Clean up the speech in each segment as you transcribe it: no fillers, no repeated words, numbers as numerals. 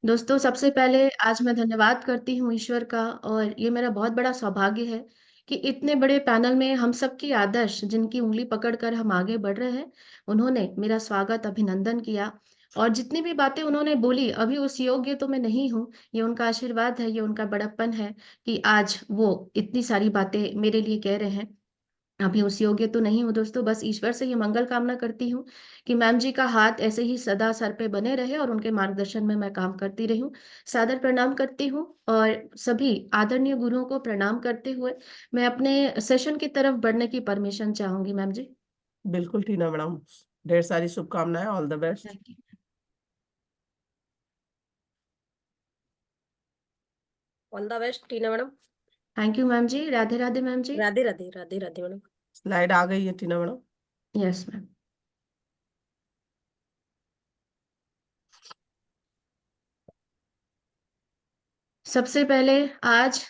दोस्तों, सबसे पहले आज मैं धन्यवाद करती हूँ ईश्वर का, और ये मेरा बहुत बड़ा सौभाग्य है कि इतने बड़े पैनल में हम सबकी आदर्श जिनकी उँगली पकड़कर हम आगे बढ़ रहे हैं, उन्होंने मेरा स्वागत, अभिनंदन किया। और जितनी भी बातें उन्होंने बोली, अभी उस योग्य तो मैं नहीं हूँ, ये उनका आशीर्वाद है, ये उनका बड़प्पन है कि आज वो इतनी सारी बातें मेरे लिए कह रहे हैं। अभी उस योग्य तो नहीं हूँ दोस्तों, बस ईश्वर से ये मंगल कामना करती हूँ कि मैम जी का हाथ ऐसे ही सदा सर पे बने रहे और उनके मार्गदर्शन में मैं काम करती रही हूँ। सादर प्रणाम करती हूँ, और सभी आदरणीय गुरुओं को प्रणाम करते हुए मैं अपने सेशन की तरफ बढ़ने की परमिशन चाहूंगी मैम जी। बिल्कुल टीना मैडम, ढेर सारी शुभकामनाएं, all the best. Thank you. All the best Tina madam. Thank you ma'am ji. Radhe Radhe ma'am ji. Radhe Radhe Radhe Radhe madam. Slide आ गई है टीना मैडम। Yes ma'am. सबसे पहले आज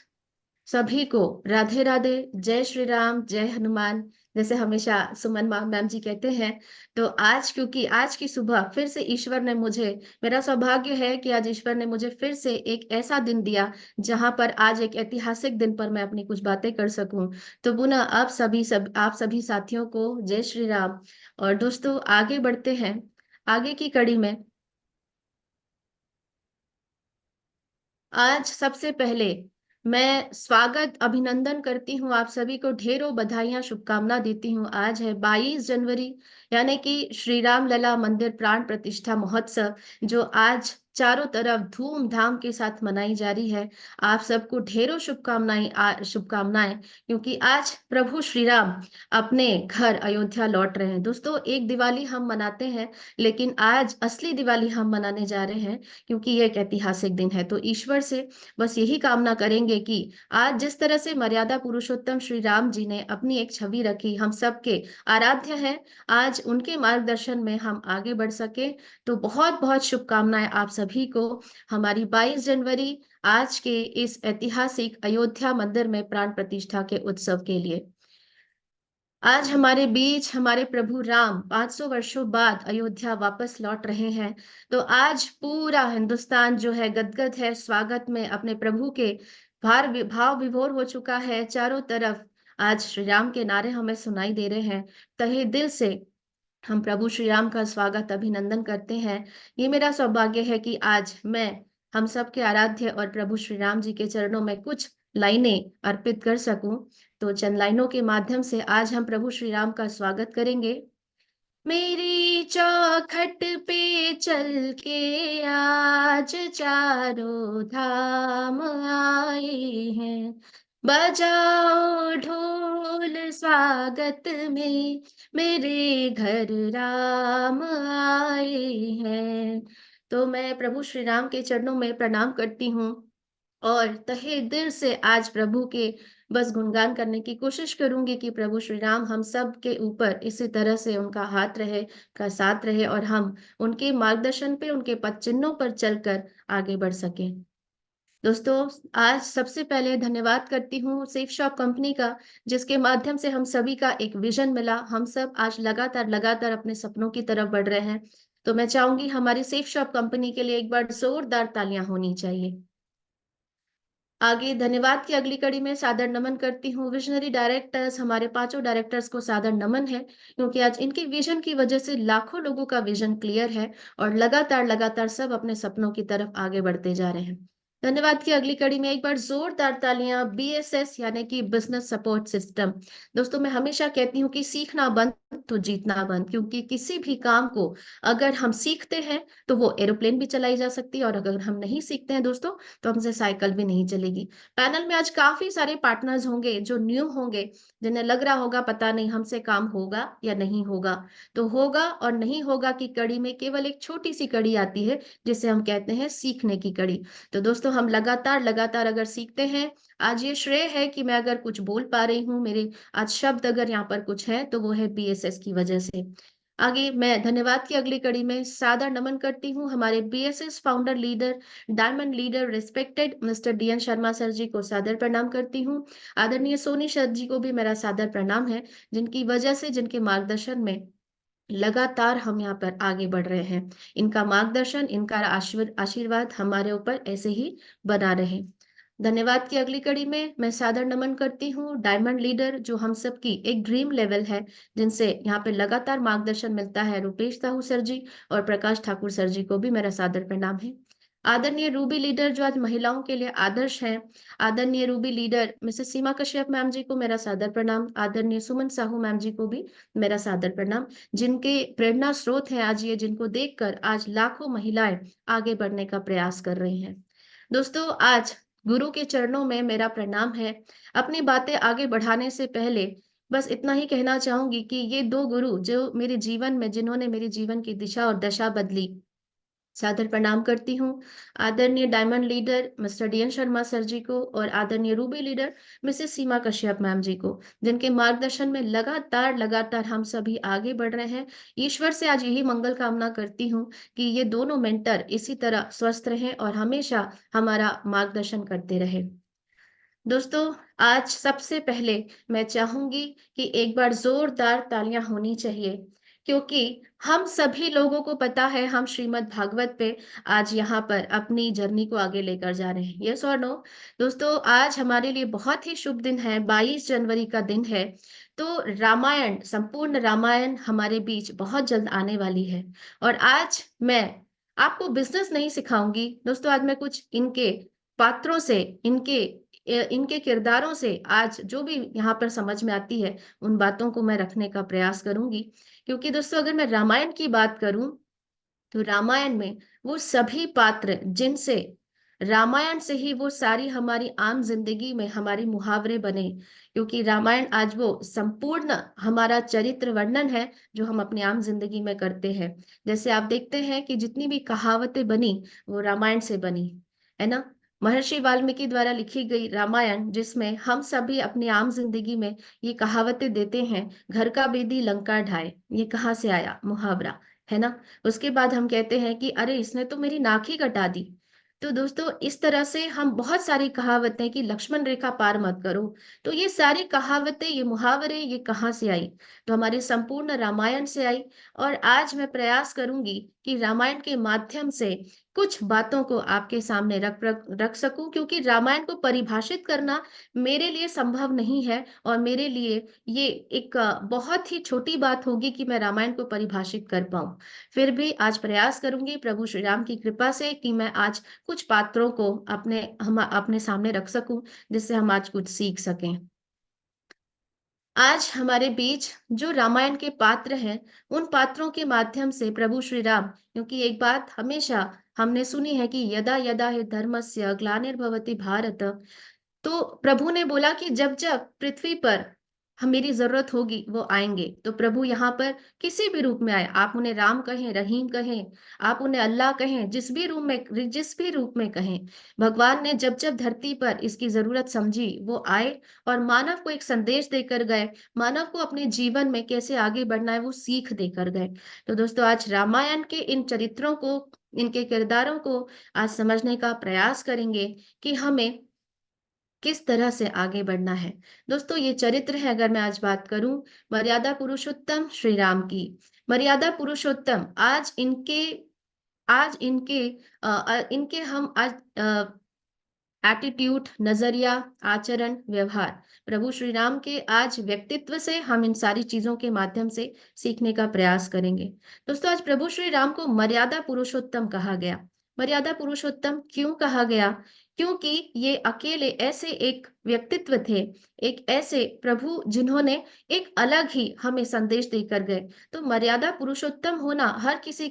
सभी को राधे राधे, जय श्री राम, जय हनुमान, जैसे हमेशा सुमन मैम जी कहते हैं। तो आज, क्योंकि आज की सुबह फिर से ईश्वर ने मुझे, मेरा सौभाग्य है कि आज ईश्वर ने मुझे फिर से एक ऐसा दिन दिया जहां पर आज एक ऐतिहासिक दिन पर मैं अपनी कुछ बातें कर सकूं। तो पुनः आप सभी साथियों को जय श्री राम। और दोस्तों, आगे बढ़ते हैं आगे की कड़ी में। आज सबसे पहले मैं स्वागत, अभिनंदन करती हूँ, आप सभी को ढेरों बधाइयां, शुभकामना देती हूँ। आज है 22 जनवरी, यानी कि श्री राम लला मंदिर प्राण प्रतिष्ठा महोत्सव, जो आज चारों तरफ धूमधाम के साथ मनाई जा रही है। आप सबको ढेरों शुभकामनाएं, क्योंकि आज प्रभु श्री राम अपने घर अयोध्या लौट रहे हैं। दोस्तों, एक दिवाली हम मनाते हैं, लेकिन आज असली दिवाली हम मनाने जा रहे हैं, क्योंकि ये एक ऐतिहासिक दिन है। तो ईश्वर से बस यही कामना करेंगे कि आज जिस तरह से मर्यादा पुरुषोत्तम श्री राम जी ने अपनी एक छवि रखी, हम सबके आराध्य हैं, आज उनके मार्गदर्शन में हम आगे बढ़ सके। तो बहुत बहुत शुभकामनाएं आप सभी को हमारी 22 जनवरी, आज के इस ऐतिहासिक अयोध्या मंदिर में प्राण प्रतिष्ठा के उत्सव के लिए। आज हमारे बीच हमारे प्रभु राम 500 वर्षों बाद अयोध्या वापस लौट रहे हैं। तो आज पूरा हिंदुस्तान जो है गदगद है, स्वागत में अपने प्रभु के भाव विभोर हो चुका है। चारों तरफ आज श्री राम के नारे हमें सुनाई दे रहे हैं। तहे दिल से हम प्रभु श्री राम का स्वागत, अभिनंदन करते हैं। ये मेरा सौभाग्य है कि आज मैं हम सबके आराध्य और प्रभु श्री राम जी के चरणों में कुछ लाइनें अर्पित कर सकूं। तो चंद लाइनों के माध्यम से आज हम प्रभु श्री राम का स्वागत करेंगे। मेरी चौखट पे चल के आज चारों धाम आए हैं, बजाओ ढोल स्वागत में, मेरे घर राम आए हैं। तो मैं प्रभु श्री राम के चरणों में प्रणाम करती हूँ, और तहे दिल से आज प्रभु के बस गुणगान करने की कोशिश करूंगी कि प्रभु श्री राम हम सब के ऊपर इसी तरह से उनका हाथ रहे, का साथ रहे, और हम उनके मार्गदर्शन पे, उनके पद चिन्हों पर चलकर आगे बढ़ सके। दोस्तों, आज सबसे पहले धन्यवाद करती हूँ सेफ शॉप कंपनी का, जिसके माध्यम से हम सभी का एक विजन मिला। हम सब आज लगातार लगातार अपने सपनों की तरफ बढ़ रहे हैं। तो मैं चाहूंगी हमारी सेफ शॉप कंपनी के लिए एक बार जोरदार तालियां होनी चाहिए। आगे धन्यवाद की अगली कड़ी में सादर नमन करती हूँ विजनरी डायरेक्टर्स, हमारे पांचों डायरेक्टर्स को सादर नमन है, क्योंकि आज इनके विजन की वजह से लाखों लोगों का विजन क्लियर है और लगातार लगातार सब अपने सपनों की तरफ आगे बढ़ते जा रहे हैं। धन्यवाद की अगली कड़ी में एक बार जोरदार तालियां BSS यानी कि बिजनेस सपोर्ट सिस्टम। दोस्तों, मैं हमेशा कहती हूँ कि सीखना बंद तो जीतना बंद, क्योंकि किसी भी काम को अगर हम सीखते हैं तो वो एरोप्लेन भी चलाई जा सकती है, और अगर हम नहीं सीखते हैं दोस्तों तो हमसे साइकिल भी नहीं चलेगी। पैनल में आज काफी सारे पार्टनर्स होंगे जो न्यू होंगे, जिन्हें लग रहा होगा पता नहीं हमसे काम होगा या नहीं होगा। तो होगा और नहीं होगा की कड़ी में केवल एक छोटी सी कड़ी आती है, जिसे हम कहते हैं सीखने की कड़ी। तो दोस्तों, हम लगातार लगातार अगर सीखते हैं, आज ये श्रेय है कि मैं अगर कुछ बोल पा रही हूँ, मेरे आज शब्द अगर यहाँ पर कुछ है तो वो है BSS की वजह से। आगे मैं धन्यवाद की अगली कड़ी में सादर नमन करती हूँ हमारे BSS founder leader, diamond leader, respected mister DN Sharma sir ji को सादर प्रणाम करती हूँ। आदरणीय सोनी सर जी को भी मेरा सादर प्रणाम है, जिनकी वजह से, जिनके मार्गदर्शन में लगातार हम यहाँ पर आगे बढ़ रहे हैं। इनका मार्गदर्शन, इनका आशीर्वाद हमारे ऊपर ऐसे ही बना रहे। धन्यवाद की अगली कड़ी में मैं सादर नमन करती हूँ डायमंड लीडर, जो हम सबकी एक ड्रीम लेवल है, जिनसे यहाँ पे लगातार मार्गदर्शन मिलता है, रुपेश साहू सर जी और प्रकाश ठाकुर सर जी को भी मेरा सादर प्रणाम है। आदरणीय रूबी लीडर, जो आज महिलाओं के लिए आदर्श हैं, आदरणीय ruby leader Mrs Seema Kashyap ma'am ji को मेरा सादर प्रणाम। आदरणीय सुमन साहू मैम जी को भी मेरा सादर प्रणाम, जिनके प्रेरणा स्रोत हैं आज ये, जिनको देखकर आज लाखों महिलाएं आगे बढ़ने का प्रयास कर रही हैं। दोस्तों, आज गुरु के चरणों में मेरा प्रणाम है। अपनी बातें आगे बढ़ाने से पहले बस इतना ही कहना चाहूंगी कि ये दो गुरु जो मेरे जीवन में, जिन्होंने मेरे जीवन की दिशा और दशा बदली, सादर प्रणाम करती हूँ। आदरणीय diamond leader mister DN Sharma sir ji को और आदरणीय ruby leader Mrs Seema Kashyap ma'am ji को, जिनके मार्गदर्शन में लगातार लगातार हम सभी आगे बढ़ रहे हैं। ईश्वर से आज यही मंगल कामना करती हूँ कि ये दोनों मेंटर इसी तरह स्वस्थ रहें और हमेशा हमारा मार्गदर्शन करते रहे। दोस्तों, आज सबसे पहले मैं चाहूंगी कि एक बार जोरदार तालियां होनी चाहिए, क्योंकि हम सभी लोगों को पता है हम श्रीमद् भागवत पे आज यहाँ पर अपनी जर्नी को आगे लेकर जा रहे हैं। यस और नो? दोस्तों, आज हमारे लिए बहुत ही शुभ दिन है, 22 जनवरी का दिन है। तो रामायण, संपूर्ण रामायण हमारे बीच बहुत जल्द आने वाली है। और आज मैं आपको बिजनेस नहीं सिखाऊंगी दोस्तों, आज मैं कुछ इनके पात्रों से, इनके किरदारों से आज जो भी यहाँ पर समझ में आती है, उन बातों को मैं रखने का प्रयास करूंगी। क्योंकि दोस्तों, अगर मैं रामायण की बात करूं तो रामायण में वो सभी पात्र, जिनसे रामायण से ही वो सारी हमारी आम जिंदगी में हमारी मुहावरे बने, क्योंकि रामायण आज वो संपूर्ण हमारा चरित्र वर्णन है जो हम अपनी आम जिंदगी में करते हैं। जैसे आप देखते हैं कि जितनी भी कहावतें बनी वो रामायण से बनी, है ना? महर्षि वाल्मीकि द्वारा लिखी गई रामायण, जिसमें हम सभी अपनी आम जिंदगी में ये कहावतें देते हैं, घर का बेदी लंका ढाए, ये कहाँ से आया मुहावरा, है ना? उसके बाद हम कहते हैं कि अरे इसने तो मेरी नाक ही कटा दी। तो दोस्तों, इस तरह से हम बहुत सारी कहावतें कि लक्ष्मण रेखा पार मत करो, तो ये सारी कहावतें, ये मुहावरे, ये कहाँ से आई? तो हमारे संपूर्ण रामायण से आई। और आज मैं प्रयास करूंगी कि रामायण के माध्यम से कुछ बातों को आपके सामने रख सकूं, क्योंकि रामायण को परिभाषित करना मेरे लिए संभव नहीं है, और मेरे लिए ये एक बहुत ही छोटी बात होगी कि मैं रामायण को परिभाषित कर पाऊं। फिर भी आज प्रयास करूंगी प्रभु श्री राम की कृपा से कि मैं आज कुछ पात्रों को हम अपने सामने रख सकूं, जिससे हम आज कुछ सीख सकें। आज हमारे बीच जो रामायण के पात्र हैं, उन पात्रों के माध्यम से प्रभु श्री राम, क्योंकि एक बात हमेशा हमने सुनी है कि यदा यदा हि धर्मस्य ग्लानिर्भवति भारत, तो प्रभु ने बोला कि जब जब पृथ्वी पर हम मेरी जरूरत होगी वो आएंगे। तो प्रभु यहाँ पर किसी भी रूप में आए, आप उन्हें राम कहें, रहीम कहें, आप उन्हें अल्लाह कहें, जिस भी रूप में कहें, भगवान ने जब जब धरती पर इसकी जरूरत समझी वो आए और मानव को एक संदेश देकर गए, मानव को अपने जीवन में कैसे आगे बढ़ना है वो सीख देकर गए। तो दोस्तों, आज रामायण के इन चरित्रों को, इनके किरदारों को आज समझने का प्रयास करेंगे कि हमें किस तरह से आगे बढ़ना है। दोस्तों, ये चरित्र है, अगर मैं आज बात करूं मर्यादा पुरुषोत्तम श्री राम की, मर्यादा पुरुषोत्तम, आज इनके हम आज एटीट्यूड, नजरिया, आचरण, व्यवहार। प्रभु श्री राम के आज व्यक्तित्व से हम इन सारी चीजों के माध्यम से सीखने का प्रयास करेंगे। दोस्तों, आज प्रभु श्री राम को मर्यादा पुरुषोत्तम कहा गया। मर्यादा पुरुषोत्तम क्यों कहा गया? क्योंकि ये अकेले ऐसे एक व्यक्तित्व थे, एक ऐसे प्रभु जिन्होंने एक अलग ही हमें संदेश देकर गए। तो मर्यादा पुरुषोत्तम होना हर किसी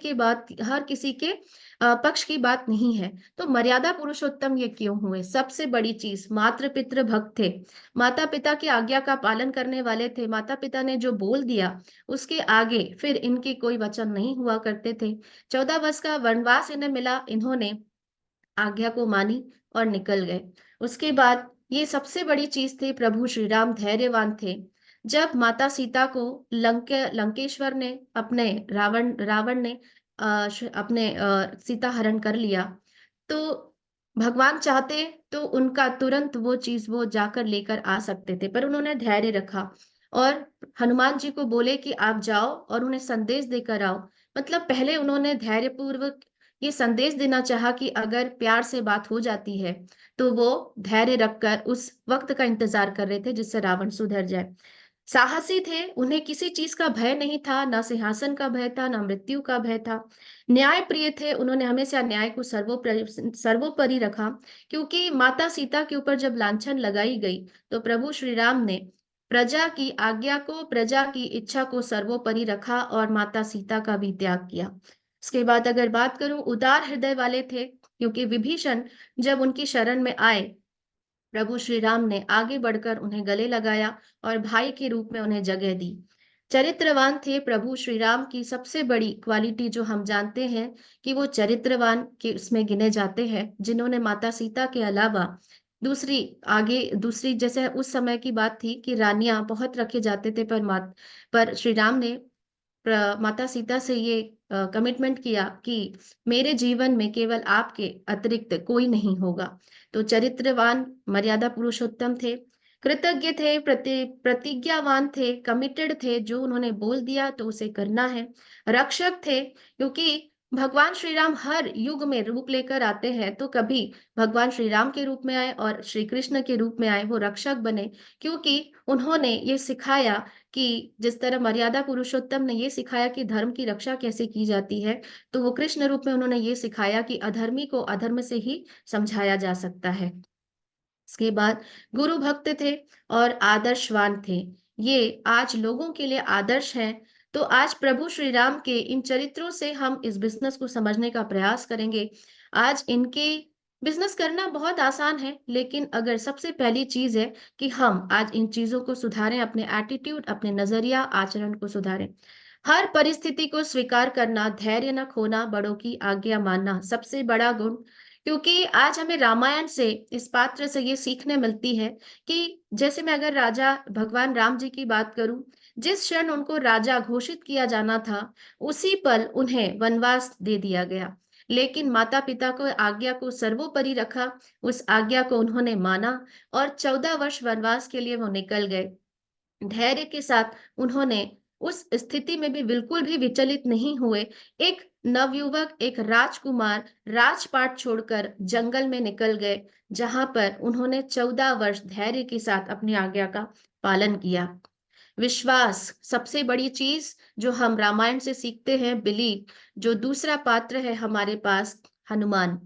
के पक्ष की बात नहीं है। तो मर्यादा पुरुषोत्तम ये क्यों हुए? सबसे बड़ी चीज, मातृ पितृ भक्त थे, माता पिता की आज्ञा का पालन करने वाले थे। माता पिता ने जो बोल दिया उसके आगे फिर इनके कोई वचन नहीं हुआ करते थे। 14 वर्ष का वनवास इन्हें मिला, इन्होंने आज्ञा को मानी और निकल गए। उसके बाद ये सबसे बड़ी चीज थी, प्रभु श्री राम धैर्यवान थे। जब माता सीता को लंकेश्वर ने अपने रावण ने अपने सीता हरण कर लिया, तो भगवान चाहते तो उनका तुरंत वो चीज वो जाकर लेकर आ सकते थे, पर उन्होंने धैर्य रखा और हनुमान जी को बोले कि आप जाओ और उन्हें संदेश देकर आओ। मतलब पहले उन्होंने धैर्यपूर्वक ये संदेश देना चाहा कि अगर प्यार से बात हो जाती है तो वो धैर्य रखकर उस वक्त का इंतजार कर रहे थे जिससे रावण सुधर जाए। साहसी थे, उन्हें किसी चीज का भय नहीं था, ना सिंहासन का भय था, ना मृत्यु का भय था। न्याय प्रिय थे, उन्होंने हमेशा न्याय को सर्वोपरि रखा। क्योंकि माता सीता के ऊपर जब लांछन लगाई गई तो प्रभु श्री राम ने प्रजा की आज्ञा को, प्रजा की इच्छा को सर्वोपरि रखा और माता सीता का भी त्याग किया। उसके बाद अगर बात करूं, उदार हृदय वाले थे, क्योंकि विभीषण जब उनकी शरण में आए, प्रभु श्री राम ने आगे बढ़कर उन्हें गले लगाया और भाई के रूप में उन्हें जगह दी। चरित्रवान थे। प्रभु श्री राम की सबसे बड़ी क्वालिटी जो हम जानते हैं कि वो चरित्रवान के उसमें गिने जाते हैं, जिन्होंने माता सीता के अलावा दूसरी जैसे उस समय की बात थी कि रानियां बहुत रखे जाते थे, पर श्री राम ने माता सीता से ये कमिटमेंट किया कि मेरे जीवन में केवल आपके अतिरिक्त कोई नहीं होगा। तो चरित्रवान, मर्यादा पुरुषोत्तम थे, कृतज्ञ थे, प्रतिज्ञावान थे, कमिटेड थे, जो उन्होंने बोल दिया तो उसे करना है। रक्षक थे, क्योंकि भगवान श्री राम हर युग में रूप लेकर आते हैं, तो कभी भगवान श्री राम के रूप में आए और श्री कृष्ण के रूप में आए, वो रक्षक बने, क्योंकि उन्होंने ये सिखाया कि जिस तरह मर्यादा पुरुषोत्तम ने ये सिखाया कि धर्म की रक्षा कैसे की जाती है, तो वो कृष्ण रूप में उन्होंने ये सिखाया कि अधर्मी को अधर्म से ही समझाया जा सकता है। इसके बाद गुरु भक्त थे और आदर्शवान थे। ये आज लोगों के लिए आदर्श हैं। तो आज प्रभु श्री राम के इन चरित्रों से हम इस बिजनेस को समझने का प्रयास करेंगे। आज इनके बिजनेस करना बहुत आसान है, लेकिन अगर सबसे पहली चीज है कि हम आज इन चीजों को सुधारें, अपने एटीट्यूड, अपने नजरिया, आचरण को सुधारें। हर परिस्थिति को स्वीकार करना, धैर्य न खोना, बड़ों की आज्ञा मानना, सबसे बड़ा गुण। क्योंकि आज हमें रामायण से, इस पात्र से ये सीखने मिलती है कि जैसे मैं अगर राजा भगवान राम जी की बात करूं, जिस क्षण उनको राजा घोषित किया जाना था, उसी पल उन्हें वनवास दे दिया गया। लेकिन माता पिता को आज्ञा को सर्वोपरि रखा, उस आज्ञा को उन्होंने माना और 14 वर्ष वनवास के लिए वो निकल गए। धैर्य के साथ उन्होंने उस स्थिति में भी बिल्कुल भी विचलित नहीं हुए। एक नवयुवक, एक राजकुमार राजपाट छोड़कर जंगल में निकल गए, जहां पर उन्होंने 14 वर्ष धैर्य के साथ अपनी आज्ञा का पालन किया। विश्वास, सबसे बड़ी चीज जो हम रामायण से सीखते हैं, बिलीव। जो दूसरा पात्र है हमारे पास, हनुमान,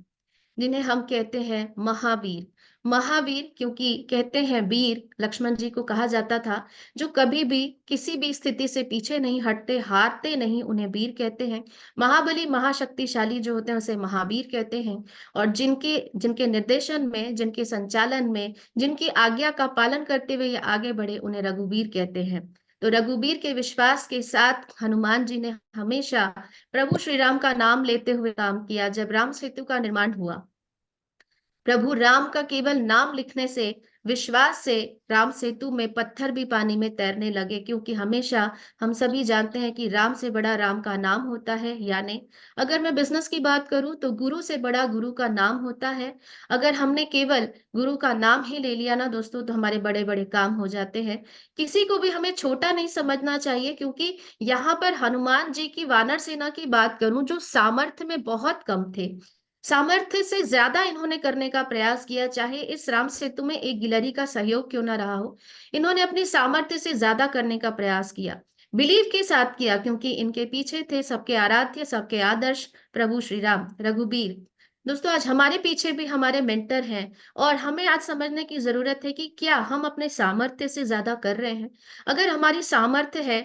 जिन्हें हम कहते हैं महावीर। महावीर क्योंकि कहते हैं, वीर लक्ष्मण जी को कहा जाता था, जो कभी भी किसी भी स्थिति से पीछे नहीं हटते, हारते नहीं, उन्हें वीर कहते हैं। महाबली, महाशक्तिशाली जो होते हैं उसे महावीर कहते हैं। और जिनके जिनके निर्देशन में, जिनके संचालन में, जिनकी आज्ञा का पालन करते हुए ये आगे बढ़े, उन्हें रघुवीर कहते हैं। तो रघुवीर के विश्वास के साथ हनुमान जी ने हमेशा प्रभु श्री राम का नाम लेते हुए काम किया। जब राम सेतु का निर्माण हुआ, प्रभु राम का केवल नाम लिखने से, विश्वास से, राम सेतु में पत्थर भी पानी में तैरने लगे। क्योंकि हमेशा हम सभी जानते हैं कि राम से बड़ा राम का नाम होता है। यानी अगर मैं बिजनेस की बात करूं तो गुरु से बड़ा गुरु का नाम होता है। अगर हमने केवल गुरु का नाम ही ले लिया ना दोस्तों, तो हमारे बड़े बड़े काम हो जाते हैं। किसी को भी हमें छोटा नहीं समझना चाहिए, क्योंकि यहाँ पर हनुमान जी की वानर सेना की बात करूं, जो सामर्थ्य में बहुत कम थे, सामर्थ्य से ज्यादा इन्होंने करने का प्रयास किया, चाहे इस राम सेतु में एक गिलहरी का सहयोग क्यों ना रहा हो। इन्होंने अपनी सामर्थ्य से ज्यादा करने का प्रयास किया, बिलीव के साथ किया, क्योंकि इनके पीछे थे सबके आराध्य, सबके आदर्श प्रभु श्री राम, रघुबीर। दोस्तों, आज हमारे पीछे भी हमारे मेंटर हैं, और हमें आज समझने की जरूरत है कि क्या हम अपने सामर्थ्य से ज्यादा कर रहे हैं। अगर हमारी सामर्थ्य है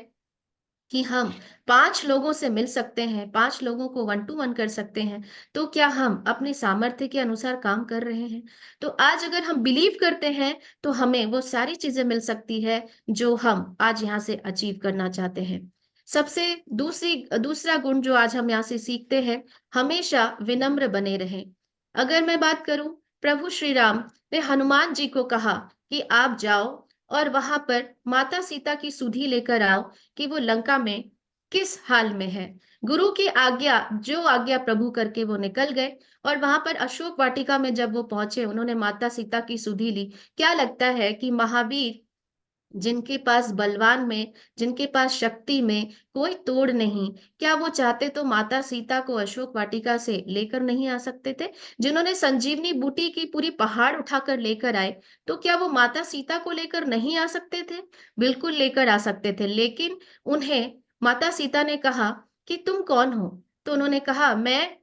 कि हम 5 लोगों से मिल सकते हैं, 5 लोगों को 1 टू 1 कर सकते हैं, तो क्या हम अपने सामर्थ्य के अनुसार काम कर रहे हैं? तो आज अगर हम बिलीव करते हैं, तो हमें वो सारी चीजें मिल सकती है जो हम आज यहाँ से अचीव करना चाहते हैं। सबसे दूसरा गुण जो आज हम यहाँ से सीखते हैं, हमेशा विनम्र बने रहें। अगर मैं बात करूं, प्रभु श्री राम ने हनुमान जी को कहा कि आप जाओ और वहां पर माता सीता की सुधि लेकर आओ कि वो लंका में किस हाल में है। गुरु की आज्ञा, जो आज्ञा प्रभु करके वो निकल गए, और वहां पर अशोक वाटिका में जब वो पहुंचे, उन्होंने माता सीता की सुधि ली। क्या लगता है कि महावीर, जिनके पास बलवान में, जिनके पास शक्ति में कोई तोड़ नहीं, क्या वो चाहते तो माता सीता को अशोक वाटिका से लेकर नहीं आ सकते थे? जिन्होंने संजीवनी बूटी की पूरी पहाड़ उठाकर लेकर आए, तो क्या वो माता सीता को लेकर नहीं आ सकते थे? बिल्कुल लेकर आ सकते थे, लेकिन उन्हें माता सीता ने कहा कि तुम कौन हो? तो उन्होंने कहा, मैं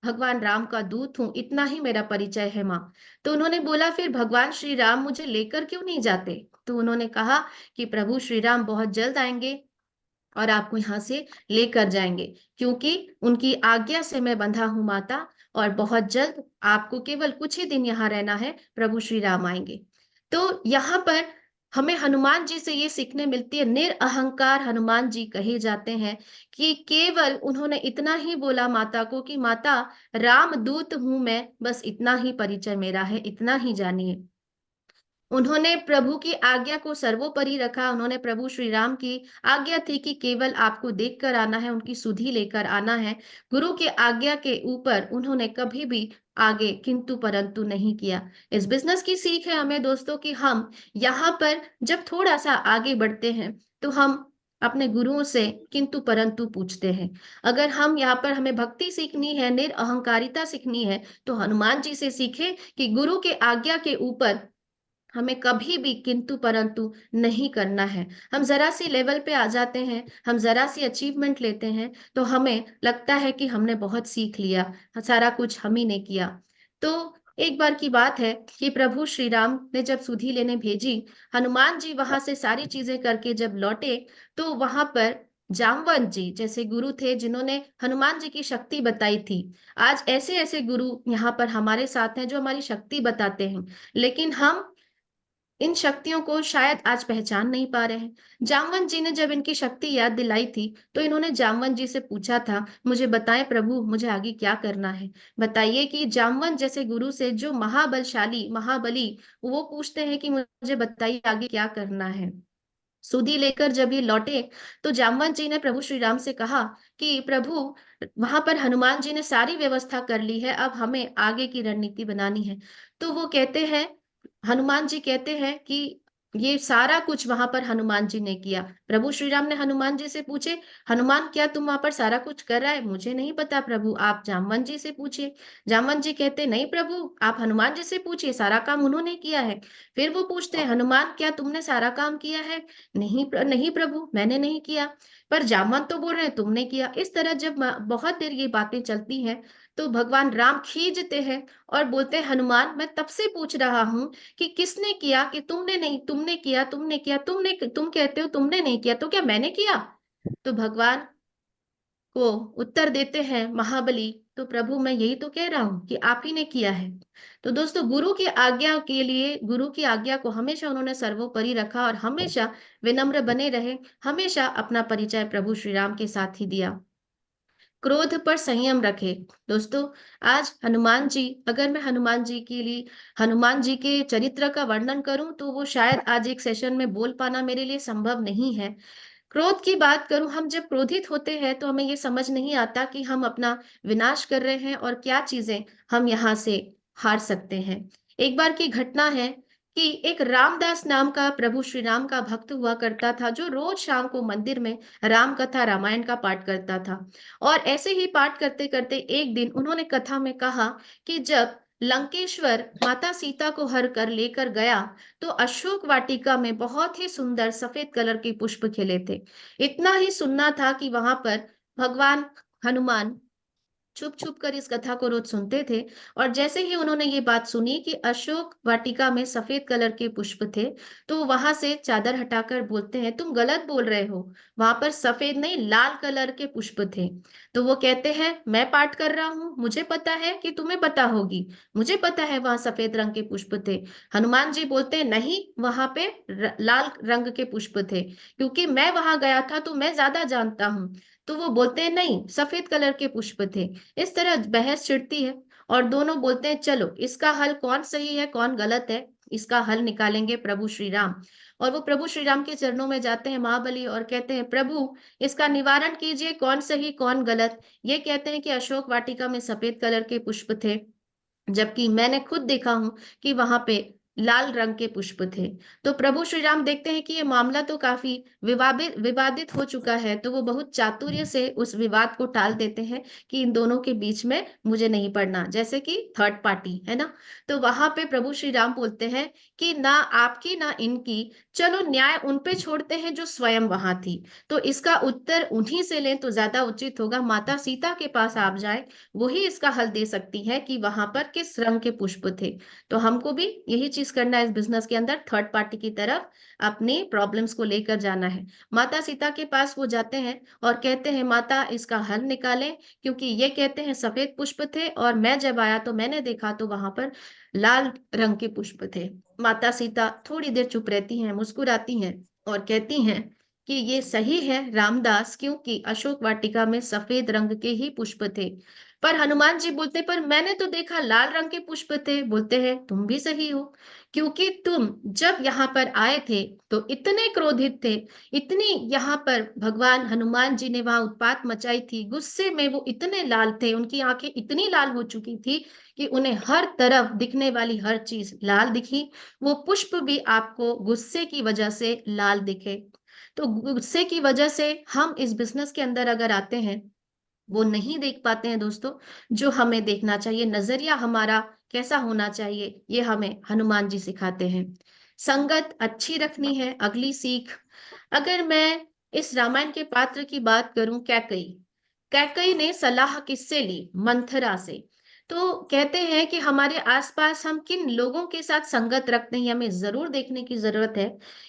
भगवान राम का दूत हूँ, इतना ही मेरा परिचय है माँ। तो उन्होंने बोला, फिर भगवान श्री राम मुझे लेकर क्यों नहीं जाते? तो उन्होंने कहा कि प्रभु श्री राम बहुत जल्द आएंगे और आपको यहाँ से लेकर जाएंगे, क्योंकि उनकी आज्ञा से मैं बंधा हूँ माता, और बहुत जल्द आपको केवल कुछ ही दिन यहाँ रहना है, प्रभु श्री राम आएंगे। तो यहाँ पर हमें हनुमान जी से ये सीखने मिलती है, निरअहंकार हनुमान जी कहे जाते हैं, कि केवल उन्होंने इतना ही बोला माता को कि माता, राम दूत हूं मैं, बस इतना ही परिचय मेरा है, इतना ही जानिए। उन्होंने प्रभु की आज्ञा को सर्वोपरि रखा। उन्होंने, प्रभु श्री राम की आज्ञा थी कि केवल आपको देखकर आना है, उनकी सुधि लेकर आना है। गुरु के आज्ञा के ऊपर उन्होंने कभी भी आगे किंतु परंतु नहीं किया। इस बिजनेस की सीख है हमें दोस्तों कि हम यहाँ पर जब थोड़ा सा आगे बढ़ते हैं, तो हम अपने गुरुओं से किंतु परंतु पूछते हैं। अगर हम यहाँ पर, हमें भक्ति सीखनी है, निरअहंकारिता सीखनी है, तो हनुमान जी से सीखे कि गुरु के आज्ञा के ऊपर हमें कभी भी किंतु परंतु नहीं करना है। हम जरा सी लेवल पे आ जाते हैं, हम जरा सी अचीवमेंट लेते हैं, तो हमें लगता है कि हमने बहुत सीख लिया, सारा कुछ हम ही ने किया। तो एक बार की बात है कि प्रभु श्री राम ने जब सुधि लेने भेजी, हनुमान जी वहां से सारी चीजें करके जब लौटे, तो वहां पर जामवंत जी जैसे गुरु थे, जिन्होंने हनुमान जी की शक्ति बताई थी। आज ऐसे ऐसे गुरु यहाँ पर हमारे साथ हैं जो हमारी शक्ति बताते हैं, लेकिन हम इन शक्तियों को शायद आज पहचान नहीं पा रहे हैं। जामवंत जी ने जब इनकी शक्ति याद दिलाई थी, तो इन्होंने जामवंत जी से पूछा था, मुझे बताएं प्रभु, मुझे आगे क्या करना है? बताइए कि जामवंत जैसे गुरु से, जो महाबलशाली, महाबली, वो पूछते हैं कि मुझे बताइए आगे क्या करना है। सुधि लेकर जब ये लौटे, तो जामवंत जी ने प्रभु श्री राम से कहा कि प्रभु, वहां पर हनुमान जी ने सारी व्यवस्था कर ली है, अब हमें आगे की रणनीति बनानी है। तो वो कहते हैं, हनुमान जी कहते हैं कि ये सारा कुछ वहां पर हनुमान जी ने किया। प्रभु श्री राम ने हनुमान जी से पूछे, हनुमान, क्या तुम वहां पर सारा कुछ कर रहा है? मुझे नहीं पता प्रभु, आप जामवंत जी से पूछिए। जामवंत जी कहते, नहीं प्रभु, आप हनुमान जी से पूछिए, सारा काम उन्होंने किया है। फिर वो पूछते हैं, हनुमान, क्या तुमने सारा काम किया है? नहीं नहीं प्रभु, मैंने नहीं किया। पर जामवंत तो बोल रहे हैं तुमने किया। इस तरह जब बहुत देर ये बातें चलती हैं, तो भगवान राम खींचते हैं और बोलते हैं, हनुमान, मैं तब से पूछ रहा हूं कि किसने किया, कि तुमने नहीं, तुमने किया, तुमने किया, तुम कहते हो तुमने नहीं किया, तो क्या मैंने किया? तो भगवान को उत्तर देते हैं महाबली, तो प्रभु, मैं यही तो कह रहा हूं कि आप ही ने किया है। तो दोस्तों, गुरु की आज्ञा के लिए, गुरु की आज्ञा को हमेशा उन्होंने सर्वोपरि रखा, और हमेशा विनम्र बने रहे, हमेशा अपना परिचय प्रभु श्री राम के साथ ही दिया। क्रोध पर संयम रखे। दोस्तों, आज हनुमान जी, अगर मैं हनुमान जी के लिए, हनुमान जी के चरित्र का वर्णन करूं, तो वो शायद आज एक सेशन में बोल पाना मेरे लिए संभव नहीं है। क्रोध की बात करूं, हम जब क्रोधित होते हैं, तो हमें ये समझ नहीं आता कि हम अपना विनाश कर रहे हैं और क्या चीजें हम यहाँ से हार सकते हैं। एक बार की घटना है कि एक रामदास नाम का प्रभु श्री राम का भक्त हुआ करता था, जो रोज शाम को मंदिर में राम कथा रामायण का पाठ करता था। और ऐसे ही पाठ करते करते एक दिन उन्होंने कथा में कहा कि जब लंकेश्वर माता सीता को हर कर लेकर गया, तो अशोक वाटिका में बहुत ही सुंदर सफेद कलर के पुष्प खिले थे। इतना ही सुनना था कि वहां पर भगवान हनुमान छुप छुप कर इस कथा को रोज सुनते थे। और जैसे ही उन्होंने ये बात सुनी कि अशोक वाटिका में सफेद कलर के पुष्प थे, तो वहां से चादर हटाकर बोलते हैं, तुम गलत बोल रहे हो, वहां पर सफेद नहीं लाल कलर के पुष्प थे। तो वो कहते हैं, मैं पाठ कर रहा हूँ, मुझे पता है कि तुम्हें पता होगी, मुझे पता है वहां सफेद रंग के पुष्प थे। हनुमान जी बोलते हैं, नहीं, वहां पे लाल रंग के पुष्प थे, क्योंकि मैं वहां गया था तो मैं ज्यादा जानता हूँ। तो वो बोलते हैं, नहीं, सफेद कलर के पुष्प थे। इस तरह बहस छिड़ती है और दोनों बोलते हैं, चलो इसका हल कौन सही है कौन गलत है, इसका हल निकालेंगे प्रभु श्री राम। और वो प्रभु श्री राम के चरणों में जाते हैं महाबली और कहते हैं, प्रभु इसका निवारण कीजिए, कौन सही कौन गलत। ये कहते हैं कि अशोक वाटिका में सफेद कलर के पुष्प थे, जबकि मैंने खुद देखा हूं कि वहां पे लाल रंग के पुष्प थे। तो प्रभु श्री राम देखते हैं कि ये मामला तो काफी विवादित विवादित हो चुका है, तो वो बहुत चातुर्य से उस विवाद को टाल देते हैं कि इन दोनों के बीच में मुझे नहीं पड़ना, जैसे कि थर्ड पार्टी है ना। तो वहां पे प्रभु श्री राम बोलते हैं कि ना आपकी ना इनकी, चलो न्याय उन पे छोड़ते हैं जो स्वयं वहां थी। तो इसका उत्तर उन्हीं से लें तो ज्यादा उचित होगा, माता सीता के पास आप जाए, वही इसका हल दे सकती है कि वहां पर किस रंग के पुष्प थे। तो हमको भी यही चीज करना है इस बिजनेस के अंदर, थर्ड पार्टी की तरफ अपनी प्रॉब्लम्स को लेकर जाना है। माता सीता के पास वो जाते हैं और कहते हैं, माता इसका हल निकालें, क्योंकि ये कहते हैं सफेद पुष्प थे और मैं जब आया तो मैंने देखा तो वहां पर लाल रंग के पुष्प थे। माता सीता थोड़ी देर चुप रहती हैं, मुस्कुराती हैं और कहती हैं कि ये सही है रामदास, क्योंकि अशोक वाटिका में सफेद रंग के ही पुष्प थे। पर हनुमान जी बोलते, पर मैंने तो देखा लाल रंग के पुष्प थे। बोलते हैं, तुम भी सही हो, क्योंकि तुम जब यहाँ पर आए थे तो इतने क्रोधित थे, इतनी यहाँ पर भगवान हनुमान जी ने वहां उत्पात मचाई थी, गुस्से में वो इतने लाल थे, उनकी आंखें इतनी लाल हो चुकी थी कि उन्हें हर तरफ दिखने वाली हर चीज लाल दिखी। वो पुष्प भी आपको गुस्से की वजह से लाल दिखे। तो गुस्से की वजह से हम इस बिजनेस के अंदर अगर आते हैं, वो नहीं देख पाते हैं दोस्तों जो हमें देखना चाहिए, नजरिया हमारा कैसा होना चाहिए, ये हमें हनुमान जी सिखाते हैं। संगत अच्छी रखनी है। अगली सीख, अगर मैं इस रामायण के पात्र की बात करूं, कैकई, कैकई ने सलाह किससे ली? मंथरा से। तो कहते हैं कि हमारे आसपास हम किन लोगों के साथ संगत रखते हैं, हमें जरूर देखने की जरूरत है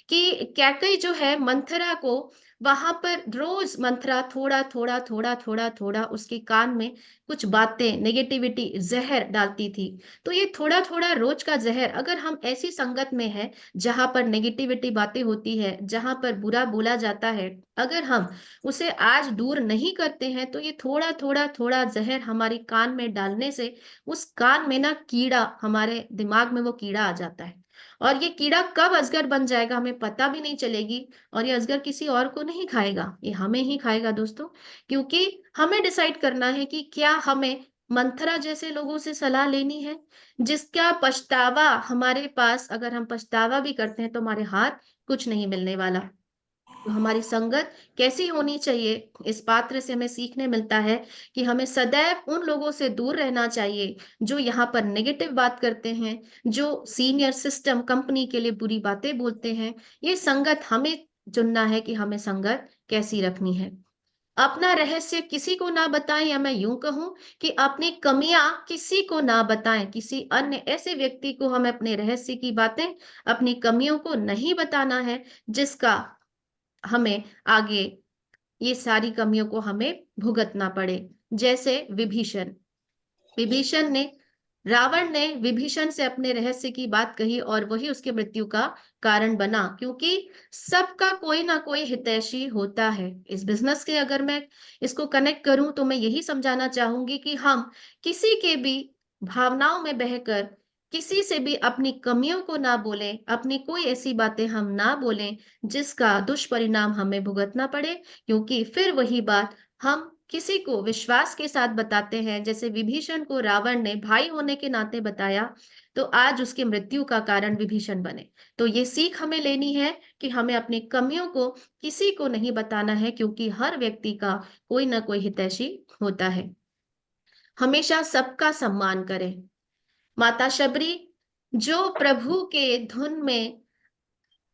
कि कैकई जो है मंथरा को वहां पर रोज मंथरा थोड़ा थोड़ा थोड़ा थोड़ा थोड़ा उसके कान में कुछ बातें, नेगेटिविटी, जहर डालती थी। तो ये थोड़ा थोड़ा रोज का जहर, अगर हम ऐसी संगत में हैं जहां पर नेगेटिविटी बातें होती है, जहां पर बुरा बोला जाता है, अगर हम उसे आज दूर नहीं करते हैं, तो ये थोड़ा थोड़ा थोड़ा जहर हमारे कान में डालने से उस कान में ना कीड़ा, हमारे दिमाग में वो कीड़ा आ जाता है। और ये कीड़ा कब अजगर बन जाएगा हमें पता भी नहीं चलेगी। और ये अजगर किसी और को नहीं खाएगा, ये हमें ही खाएगा दोस्तों। क्योंकि हमें डिसाइड करना है कि क्या हमें मंथरा जैसे लोगों से सलाह लेनी है, जिसका पछतावा हमारे पास, अगर हम पछतावा भी करते हैं तो हमारे हाथ कुछ नहीं मिलने वाला। तो हमारी संगत कैसी होनी चाहिए, इस पात्र से हमें सीखने मिलता है कि हमें सदैव उन लोगों से दूर रहना चाहिए जो यहाँ पर नेगेटिव बात करते हैं, जो सीनियर सिस्टम कंपनी के लिए बुरी बातें बोलते हैं। ये संगत हमें चुनना है कि हमें संगत कैसी रखनी है। अपना रहस्य किसी को ना बताएं, या मैं यूं कहूं कि अपनी कमियां किसी को ना बताएं, किसी अन्य ऐसे व्यक्ति को हमें अपने रहस्य की बातें, अपनी कमियों को नहीं बताना है, जिसका हमें आगे ये सारी कमियों को हमें भुगतना पड़े। जैसे विभीषण, विभीषण ने रावण ने विभीषण से अपने रहस्य की बात कही और वही उसकी मृत्यु का कारण बना, क्योंकि सबका कोई ना कोई हितैषी होता है। इस बिजनेस के अगर मैं इसको कनेक्ट करूं तो मैं यही समझाना चाहूंगी कि हम किसी के भी भावनाओं में बहकर किसी से भी अपनी कमियों को ना बोलें, अपनी कोई ऐसी बातें हम ना बोलें जिसका दुष्परिणाम हमें भुगतना पड़े, क्योंकि फिर वही बात हम किसी को विश्वास के साथ बताते हैं, जैसे विभीषण को रावण ने भाई होने के नाते बताया, तो आज उसकी मृत्यु का कारण विभीषण बने। तो ये सीख हमें लेनी है कि हमें अपनी कमियों को किसी को नहीं बताना है, क्योंकि हर व्यक्ति का कोई ना कोई हितैषी होता है। हमेशा सबका सम्मान करें। माता शबरी जो प्रभु के धुन में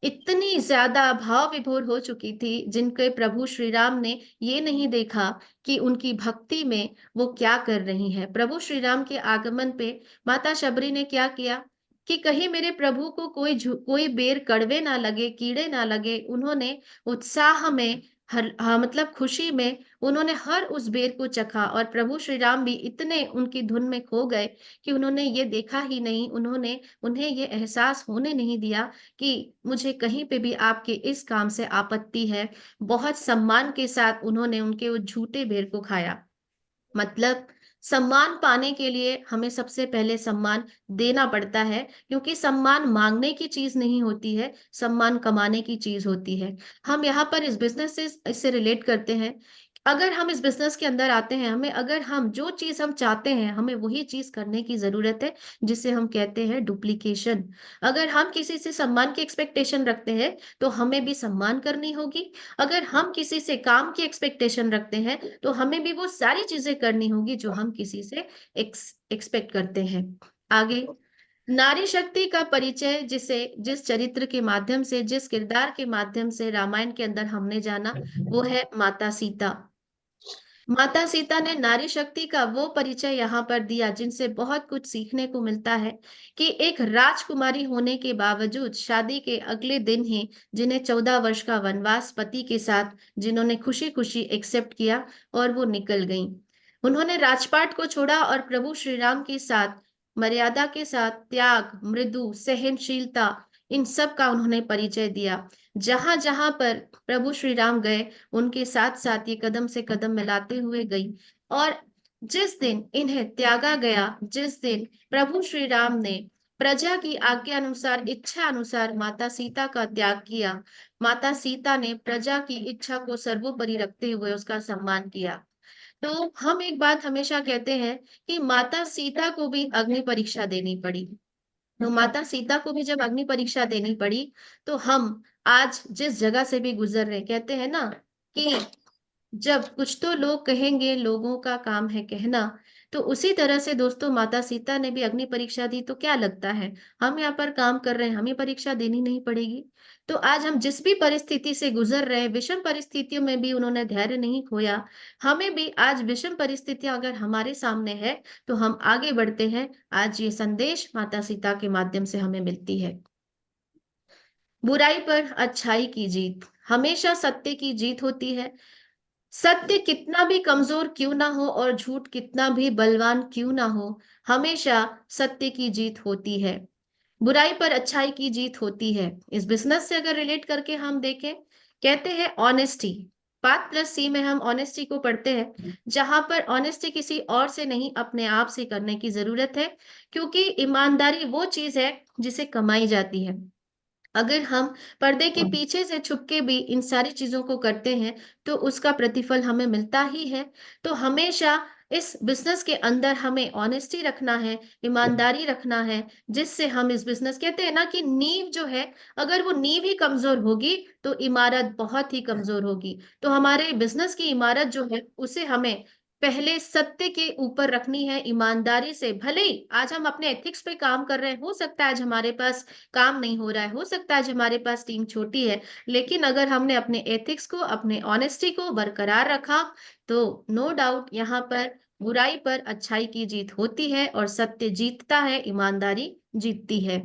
इतनी ज्यादा भाव विभोर हो चुकी थी, जिनके प्रभु श्री राम ने ये नहीं देखा कि उनकी भक्ति में वो क्या कर रही हैं। प्रभु श्री राम के आगमन पे माता शबरी ने क्या किया कि कहीं मेरे प्रभु को कोई बेर कड़वे ना लगे, कीड़े ना लगे। उन्होंने उत्साह में मतलब खुशी में उन्होंने हर उस बेर को चखा, और प्रभु श्री राम भी इतने उनकी धुन में खो गए कि उन्होंने ये देखा ही नहीं, उन्हें ये एहसास होने नहीं दिया कि मुझे कहीं पे भी आपके इस काम से आपत्ति है। बहुत सम्मान के साथ उन्होंने उनके उस झूठे बेर को खाया। मतलब सम्मान पाने के लिए हमें सबसे पहले सम्मान देना पड़ता है, क्योंकि सम्मान मांगने की चीज नहीं होती है, सम्मान कमाने की चीज होती है। हम यहाँ पर इस बिजनेस से इससे रिलेट करते हैं। अगर हम इस बिजनेस के अंदर आते हैं, अगर हम जो चीज हम चाहते हैं, हमें वही चीज करने की जरूरत है, जिसे हम कहते हैं डुप्लीकेशन। अगर हम किसी से सम्मान की एक्सपेक्टेशन रखते हैं, तो हमें भी सम्मान करनी होगी। अगर हम किसी से काम की एक्सपेक्टेशन रखते हैं, तो हमें भी वो सारी चीजें करनी होगी जो हम किसी से एक्सपेक्ट करते हैं। आगे, नारी शक्ति का परिचय जिस चरित्र के माध्यम से, जिस किरदार के माध्यम से रामायण के अंदर हमने जाना, वो है माता सीता। माता सीता ने नारी शक्ति का वो परिचय यहाँ पर दिया जिनसे बहुत कुछ सीखने को मिलता है, कि एक राजकुमारी होने के बावजूद शादी के अगले दिन ही, जिन्हें 14 वर्ष का वनवास पति के साथ जिन्होंने खुशी खुशी एक्सेप्ट किया और वो निकल गईं। उन्होंने राजपाट को छोड़ा और प्रभु श्री राम के साथ मर्यादा के साथ त्याग, मृदु, सहनशीलता, इन सब का उन्होंने परिचय दिया। जहां जहां पर प्रभु श्री राम गए, उनके साथ साथ ये कदम से कदम मिलाते हुए गई। और जिस दिन इन्हें त्यागा गया, जिस दिन प्रभु श्री राम ने प्रजा की आज्ञा अनुसार, इच्छा अनुसार माता सीता का त्याग किया, माता सीता ने प्रजा की इच्छा को सर्वोपरि रखते हुए उसका सम्मान किया। तो हम एक बात हमेशा कहते हैं कि माता सीता को भी अग्नि परीक्षा देनी पड़ी। तो माता सीता को भी जब अग्नि परीक्षा देनी पड़ी, तो हम आज जिस जगह से भी गुजर रहे, कहते हैं ना कि जब कुछ तो लोग कहेंगे, लोगों का काम है कहना। तो उसी तरह से दोस्तों, माता सीता ने भी अग्नि परीक्षा दी, तो क्या लगता है हम यहाँ पर काम कर रहे हैं, हमें परीक्षा देनी नहीं पड़ेगी? तो आज हम जिस भी परिस्थिति से गुजर रहे हैं, विषम परिस्थितियों में भी उन्होंने धैर्य नहीं खोया। हमें भी आज विषम परिस्थितियां अगर हमारे सामने है, तो हम आगे बढ़ते हैं। आज ये संदेश माता सीता के माध्यम से हमें मिलती है। बुराई पर अच्छाई की जीत, हमेशा सत्य की जीत होती है। सत्य कितना भी कमजोर क्यों ना हो और झूठ कितना भी बलवान क्यों ना हो, हमेशा सत्य की जीत होती है। बुराई पर अच्छाई की जीत होती है। इस बिजनेस से अगर रिलेट करके हम देखें, कहते हैं ऑनेस्टी, 5+C में हम ऑनेस्टी को पढ़ते हैं, जहां पर ऑनेस्टी किसी और से नहीं, अपने आप से करने की जरूरत है, क्योंकि ईमानदारी वो चीज है जिसे कमाई जाती है। अगर हम पर्दे के पीछे से छुप के भी इन सारी चीजों को करते हैं, तो उसका प्रतिफल हमें मिलता ही है। तो हमेशा इस बिजनेस के अंदर हमें ऑनेस्टी रखना है, ईमानदारी रखना है, जिससे हम इस बिजनेस, कहते हैं ना कि नींव जो है, अगर वो नींव ही कमजोर होगी, तो इमारत बहुत ही कमजोर होगी। तो हमारे बिजनेस की इमारत जो है, उसे हमें पहले सत्य के ऊपर रखनी है, ईमानदारी से। भले ही आज हम अपने एथिक्स पे काम कर रहे हैं, हो सकता है आज हमारे पास काम नहीं हो रहा है, हो सकता है आज हमारे पास टीम छोटी है, लेकिन अगर हमने अपने एथिक्स को, अपने ऑनेस्टी को बरकरार रखा, तो नो डाउट यहाँ पर बुराई पर अच्छाई की जीत होती है और सत्य जीतता है, ईमानदारी जीतती है।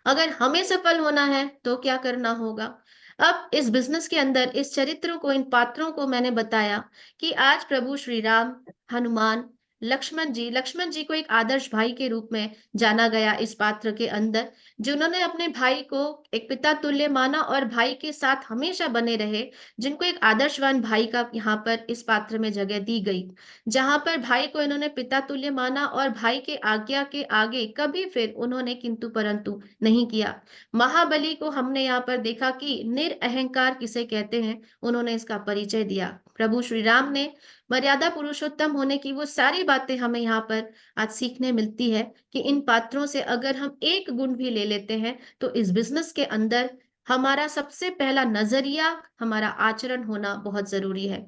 अगर हमें सफल होना है, तो क्या करना होगा? अब इस बिजनेस के अंदर इस चरित्रों को, इन पात्रों को मैंने बताया कि आज प्रभु श्री राम, हनुमान, लक्ष्मण जी को एक आदर्श भाई के रूप में जाना गया इस पात्र के अंदर, जिन्होंने अपने भाई को एक पिता तुल्य माना और भाई के साथ हमेशा बने रहे, जिनको एक आदर्शवान भाई का यहाँ पर इस पात्र में जगह दी गई, जहां पर भाई को इन्होंने पिता तुल्य माना और भाई के आज्ञा के आगे कभी फिर उन्होंने किंतु परंतु नहीं किया। महाबली को हमने यहाँ पर देखा कि निरअहंकार किसे कहते हैं, उन्होंने इसका परिचय दिया। प्रभु श्री राम ने मर्यादा पुरुषोत्तम होने की वो सारी बातें हमें यहाँ पर आज सीखने मिलती है कि इन पात्रों से अगर हम एक गुण भी ले लेते हैं तो इस बिजनेस के अंदर हमारा सबसे पहला नजरिया, हमारा आचरण होना बहुत जरूरी है।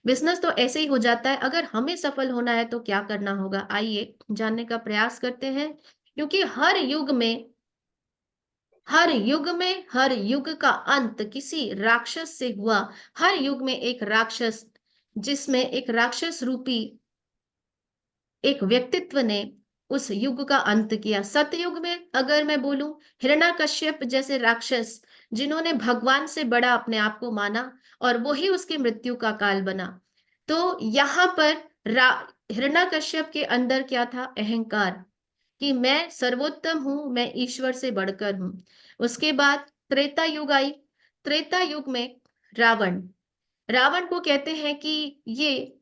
बिजनेस तो ऐसे ही हो जाता है, अगर हमें सफल होना है तो क्या करना होगा, आइए जानने का प्रयास करते हैं। क्योंकि हर युग का अंत किसी राक्षस से हुआ। हर युग में एक राक्षस, जिसमें एक राक्षस रूपी एक व्यक्तित्व ने उस युग का अंत किया। सतयुग में अगर मैं बोलूं, हिरण्यकश्यप जैसे राक्षस जिन्होंने भगवान से बड़ा अपने आप को माना और वही उसकी मृत्यु का काल बना। तो यहाँ पर हिरण्यकश्यप के अंदर क्या था, अहंकार, कि मैं सर्वोत्तम हूं, मैं ईश्वर से बढ़कर हूं। उसके बाद त्रेता युग आई। त्रेता युग में रावण, रावण को कहते हैं कि ये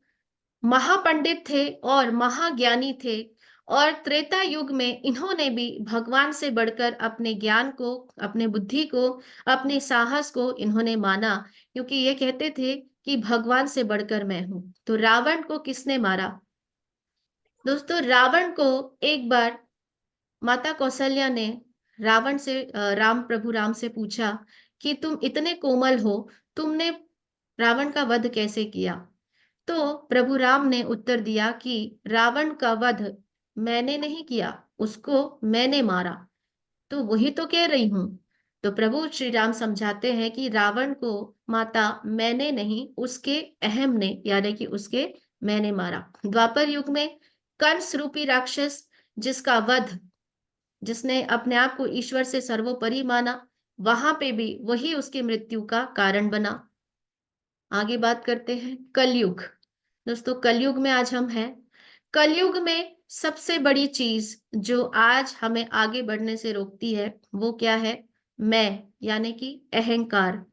महापंडित थे और महाज्ञानी थे, और त्रेता युग में इन्होंने भी भगवान से बढ़कर अपने ज्ञान को, अपने बुद्धि को, अपने साहस को इन्होंने माना, क्योंकि ये कहते थे कि भगवान से बढ़कर मैं हूं। तो रावण को किसने मारा दोस्तों? रावण को एक बार माता कौशल्या ने रावण से प्रभु राम से पूछा कि तुम इतने कोमल हो, तुमने रावण का वध कैसे किया? तो प्रभु राम ने उत्तर दिया कि रावण का वध मैंने नहीं किया, उसको मैंने मारा। तो वही तो कह रही हूं। तो प्रभु श्री राम समझाते हैं कि रावण को माता मैंने नहीं, उसके अहम ने, यानी कि उसके मैंने मारा। द्वापर युग में कंस रूपी राक्षस, जिसका वध, जिसने अपने आप को ईश्वर से सर्वोपरि माना, वहां पे भी वही उसकी मृत्यु का कारण बना। आगे बात करते हैं कलयुग। दोस्तों कलयुग में आज हम हैं। कलयुग में सबसे बड़ी चीज जो आज हमें आगे बढ़ने से रोकती है वो क्या है? मैं, यानी कि अहंकार।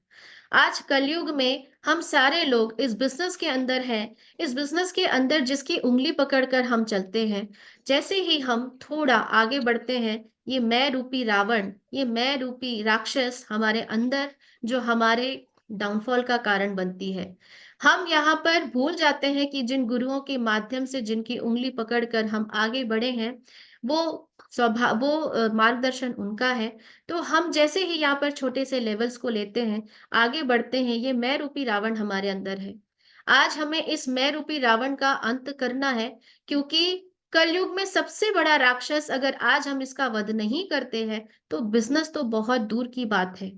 आज कलयुग में हम सारे लोग इस बिजनेस के अंदर हैं। इस बिजनेस के अंदर जिसकी उंगली पकड़कर हम चलते हैं, जैसे ही हम थोड़ा आगे बढ़ते हैं, ये मैं रूपी रावण, ये मैं रूपी राक्षस हमारे अंदर, जो हमारे डाउनफॉल का कारण बनती है। हम यहाँ पर भूल जाते हैं कि जिन गुरुओं के माध्यम से, जिनकी उंगली पकड़कर हम आगे बढ़े हैं, वो मार्गदर्शन उनका है। तो हम जैसे ही यहाँ पर छोटे से लेवल्स को लेते हैं, आगे बढ़ते हैं, ये मैं रूपी रावण हमारे अंदर है। आज हमें इस मैं रूपी रावण का अंत करना है, क्योंकि कलयुग में सबसे बड़ा राक्षस अगर आज हम इसका वध नहीं करते हैं तो बिजनेस तो बहुत दूर की बात है।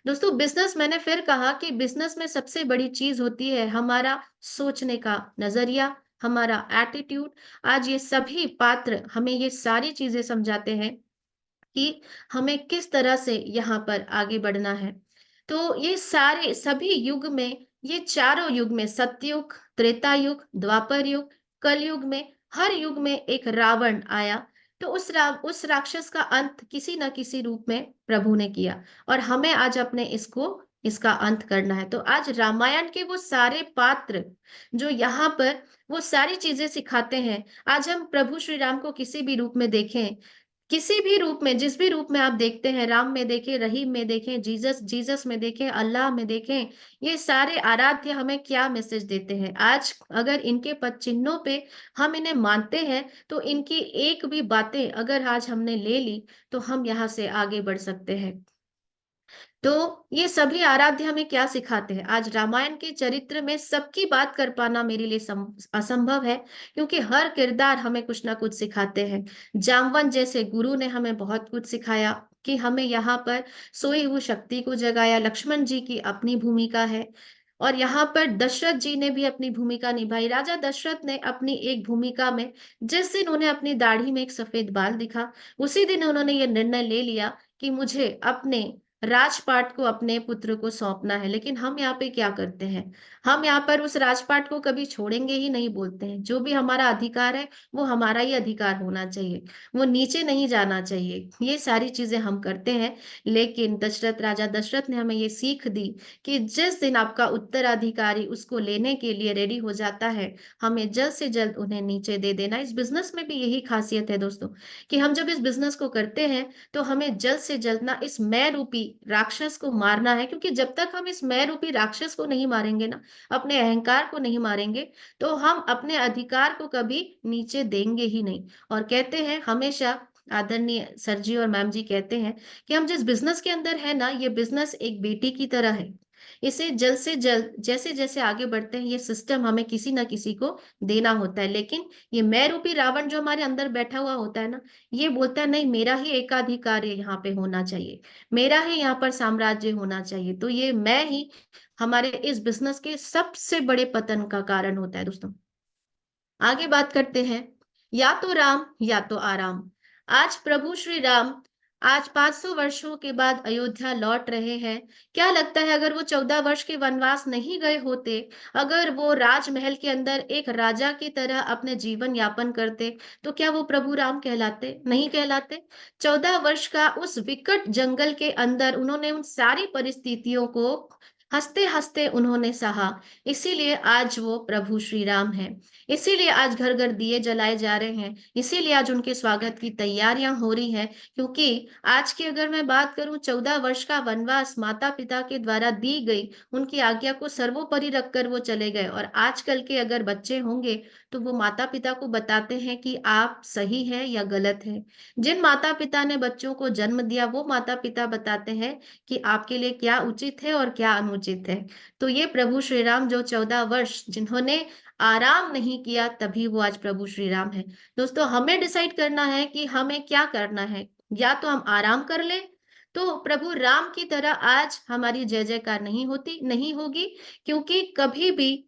दोस्तों बिजनेस, मैंने फिर कहा कि बिजनेस में सबसे बड़ी चीज होती है हमारा सोचने का नजरिया, हमारा एटीट्यूड। आज ये सभी पात्र हमें ये सारी चीजें समझाते हैं कि हमें किस तरह से यहाँ पर आगे बढ़ना है। तो ये सारे सभी युग में, ये चारों युग में, सतयुग, त्रेता युग, द्वापर युग, कलयुग में, हर युग में एक रावण आया। तो उस राक्षस का अंत किसी न किसी रूप में प्रभु ने किया, और हमें आज अपने इसका अंत करना है। तो आज रामायण के वो सारे पात्र जो यहाँ पर वो सारी चीजें सिखाते हैं, आज हम प्रभु श्री राम को किसी भी रूप में देखें, किसी भी रूप में, जिस भी रूप में आप देखते हैं, राम में देखें, रहीम में देखें, जीसस में देखें, अल्लाह में देखें, ये सारे आराध्य हमें क्या मैसेज देते हैं? आज अगर इनके पद चिन्हों पे हम इन्हें मानते हैं, तो इनकी एक भी बातें अगर आज हमने ले ली, तो हम यहाँ से आगे बढ़ सकते हैं। तो ये सभी आराध्य हमें क्या सिखाते हैं? आज रामायण के चरित्र में सबकी बात कर पाना मेरे लिए असंभव है, क्योंकि हर किरदार हमें कुछ ना कुछ सिखाते हैं। जामवंत जैसे गुरु ने हमें बहुत कुछ सिखाया कि हमें यहाँ पर सोई हुई शक्ति को जगाया। लक्ष्मण जी की अपनी भूमिका है, और यहाँ पर दशरथ जी ने भी अपनी भूमिका निभाई। राजा दशरथ ने अपनी एक भूमिका में, जिस दिन उन्हें अपनी दाढ़ी में एक सफेद बाल दिखा, उसी दिन उन्होंने ये निर्णय ले लिया कि मुझे अपने राजपाट को अपने पुत्र को सौंपना है। लेकिन हम यहाँ पे क्या करते हैं? हम यहाँ पर उस राजपाट को कभी छोड़ेंगे ही नहीं बोलते हैं। जो भी हमारा अधिकार है वो हमारा ही अधिकार होना चाहिए, वो नीचे नहीं जाना चाहिए। ये सारी चीजें हम करते हैं। लेकिन राजा दशरथ ने हमें ये सीख दी कि जिस दिन आपका उत्तराधिकारी उसको लेने के लिए रेडी हो जाता है, हमें जल्द से जल्द उन्हें नीचे दे देना। इस बिजनेस में भी यही खासियत है दोस्तों, कि हम जब इस बिजनेस को करते हैं तो हमें जल्द से जल्द ना इस मैं रूपी राक्षस को मारना है, क्योंकि जब तक हम इस मैं रूपी राक्षस को नहीं मारेंगे ना, अपने अहंकार को नहीं मारेंगे, तो हम अपने अधिकार को कभी नीचे देंगे ही नहीं। और कहते हैं हमेशा, आदरणीय सर जी और मैम जी कहते हैं कि हम जिस बिज़नेस के अंदर है ना, ये बिज़नेस एक बेटी की तरह है। इसे जल्द से जल्द जैसे-जैसे आगे बढ़ते हैं, ये सिस्टम हमें किसी न किसी को देना होता है। लेकिन ये मैं रूपी रावण जो हमारे अंदर बैठा हुआ होता है ना, ये बोलता है नहीं, मेरा ही एकाधिकार यहाँ पे होना चाहिए, मेरा ही यहाँ पर साम्राज्य होना चाहिए। तो ये मैं ही हमारे इस बिज़नेस के सबसे बड़े पतन का कारण होता है दोस्तों। आगे बात करते हैं, या तो राम या तो आराम। आज प्रभु श्री राम आज 500 वर्षों के बाद अयोध्या लौट रहे हैं। क्या लगता है अगर वो 14 वर्ष के वनवास नहीं गए होते, अगर वो राजमहल के अंदर एक राजा की तरह अपने जीवन यापन करते, तो क्या वो प्रभु राम कहलाते? नहीं कहलाते। 14 वर्ष का उस विकट जंगल के अंदर उन्होंने उन सारी परिस्थितियों को हंसते-हंसते उन्होंने सहा। इसीलिए आज वो प्रभु श्री राम हैं। इसीलिए आज घर-घर दिए जलाए जा रहे हैं, इसीलिए आज उनके स्वागत की तैयारियां हो रही हैं, क्योंकि आज की अगर मैं बात करूं, 14 वर्ष का वनवास माता-पिता के द्वारा दी गई उनकी आज्ञा को सर्वोपरि रखकर वो चले गए। और आजकल के अगर बच्चे होंगे, तो वो माता-पिता को बताते हैं कि आप सही है या गलत है। जिन माता-पिता ने बच्चों को जन्म दिया, वो माता-पिता बताते हैं कि आपके लिए क्या उचित है और क्या अनुचित है। तो ये प्रभु श्री राम जो 14 वर्ष जिन्होंने आराम नहीं किया, तभी वो आज प्रभु श्री राम है। दोस्तों, हमें डिसाइड करना है कि हमें क्या करना है। या तो हम आराम कर लें, तो प्रभु राम की तरह आज हमारी जय जयकार नहीं होगी, क्योंकि कभी भी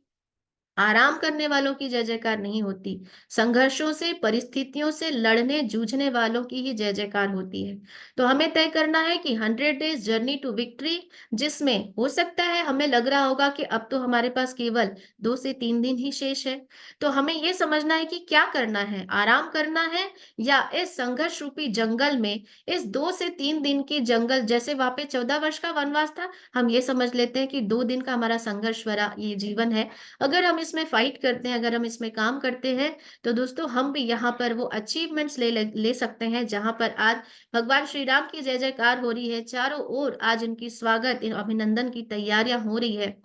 आराम करने वालों की जय जयकार नहीं होती। संघर्षों से, परिस्थितियों से लड़ने, जूझने वालों की ही जय जयकार होती है। तो हमें तय करना है कि 100 डेज़ जर्नी टू विक्ट्री, जिसमें हो सकता है हमें लग रहा होगा कि अब तो हमारे पास केवल 2 से 3 दिन ही शेष है। तो हमें ये समझना है कि क्या करना है, आराम करना है या इस संघर्ष रूपी जंगल में, इस 2 से 3 दिन की जंगल, जैसे वहाँ पे 14 वर्ष का वनवास था, हम ये समझ लेते हैं कि 2 दिन का हमारा संघर्ष भरा ये जीवन है। अगर हम इसमें फाइट करते हैं, अगर हम इसमें काम करते हैं, तो दोस्तों हम भी यहाँ पर वो अचीवमेंट्स ले सकते हैं, जहाँ पर आज भगवान श्री राम की जय जयकार हो रही है। चारों ओर आज इनकी स्वागत, अभिनंदन की तैयारियां हो रही है।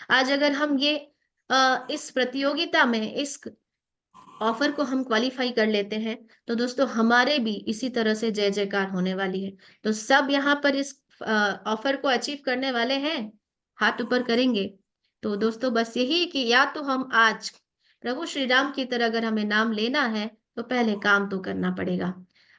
आज अगर हम ये इस प्रतियोगिता में, इस ऑफर को हम क्वालिफाई कर लेते हैं, तो दोस्तों हमारे भी इसी तरह से जय जयकार होने वाली है। तो सब यहाँ पर इस ऑफर को अचीव करने वाले हैं, हाथ ऊपर करेंगे। तो दोस्तों बस यही कि या तो हम आज प्रभु श्री राम की तरह अगर हमें नाम लेना है, तो पहले काम तो करना पड़ेगा।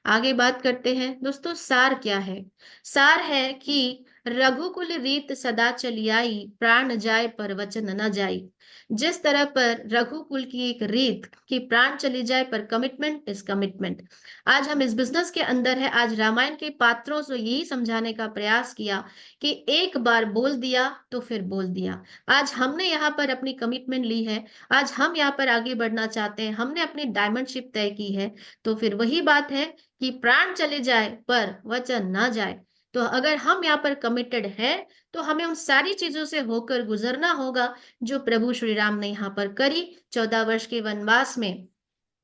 आगे बात करते हैं दोस्तों, सार क्या है? सार है कि रघुकुल रीत सदा चली आई, प्राण जाए पर वचन न जाई। जिस तरह पर रघुकुल की एक रीत कि प्राण चली जाए पर कमिटमेंट इज कमिटमेंट, आज हम इस बिजनेस के अंदर है। आज रामायण के पात्रों से यही समझाने का प्रयास किया कि एक बार बोल दिया तो फिर बोल दिया। आज हमने यहाँ पर अपनी कमिटमेंट ली है, आज हम यहाँ पर आगे बढ़ना चाहते हैं, हमने अपनी डायमंड शिप तय की है। तो फिर वही बात है कि प्राण चले जाए पर वचन ना जाए। तो अगर हम यहाँ पर कमिटेड है, तो हमें उन सारी चीजों से होकर गुजरना होगा जो प्रभु श्री राम ने यहाँ पर करी। 14 वर्ष के वनवास में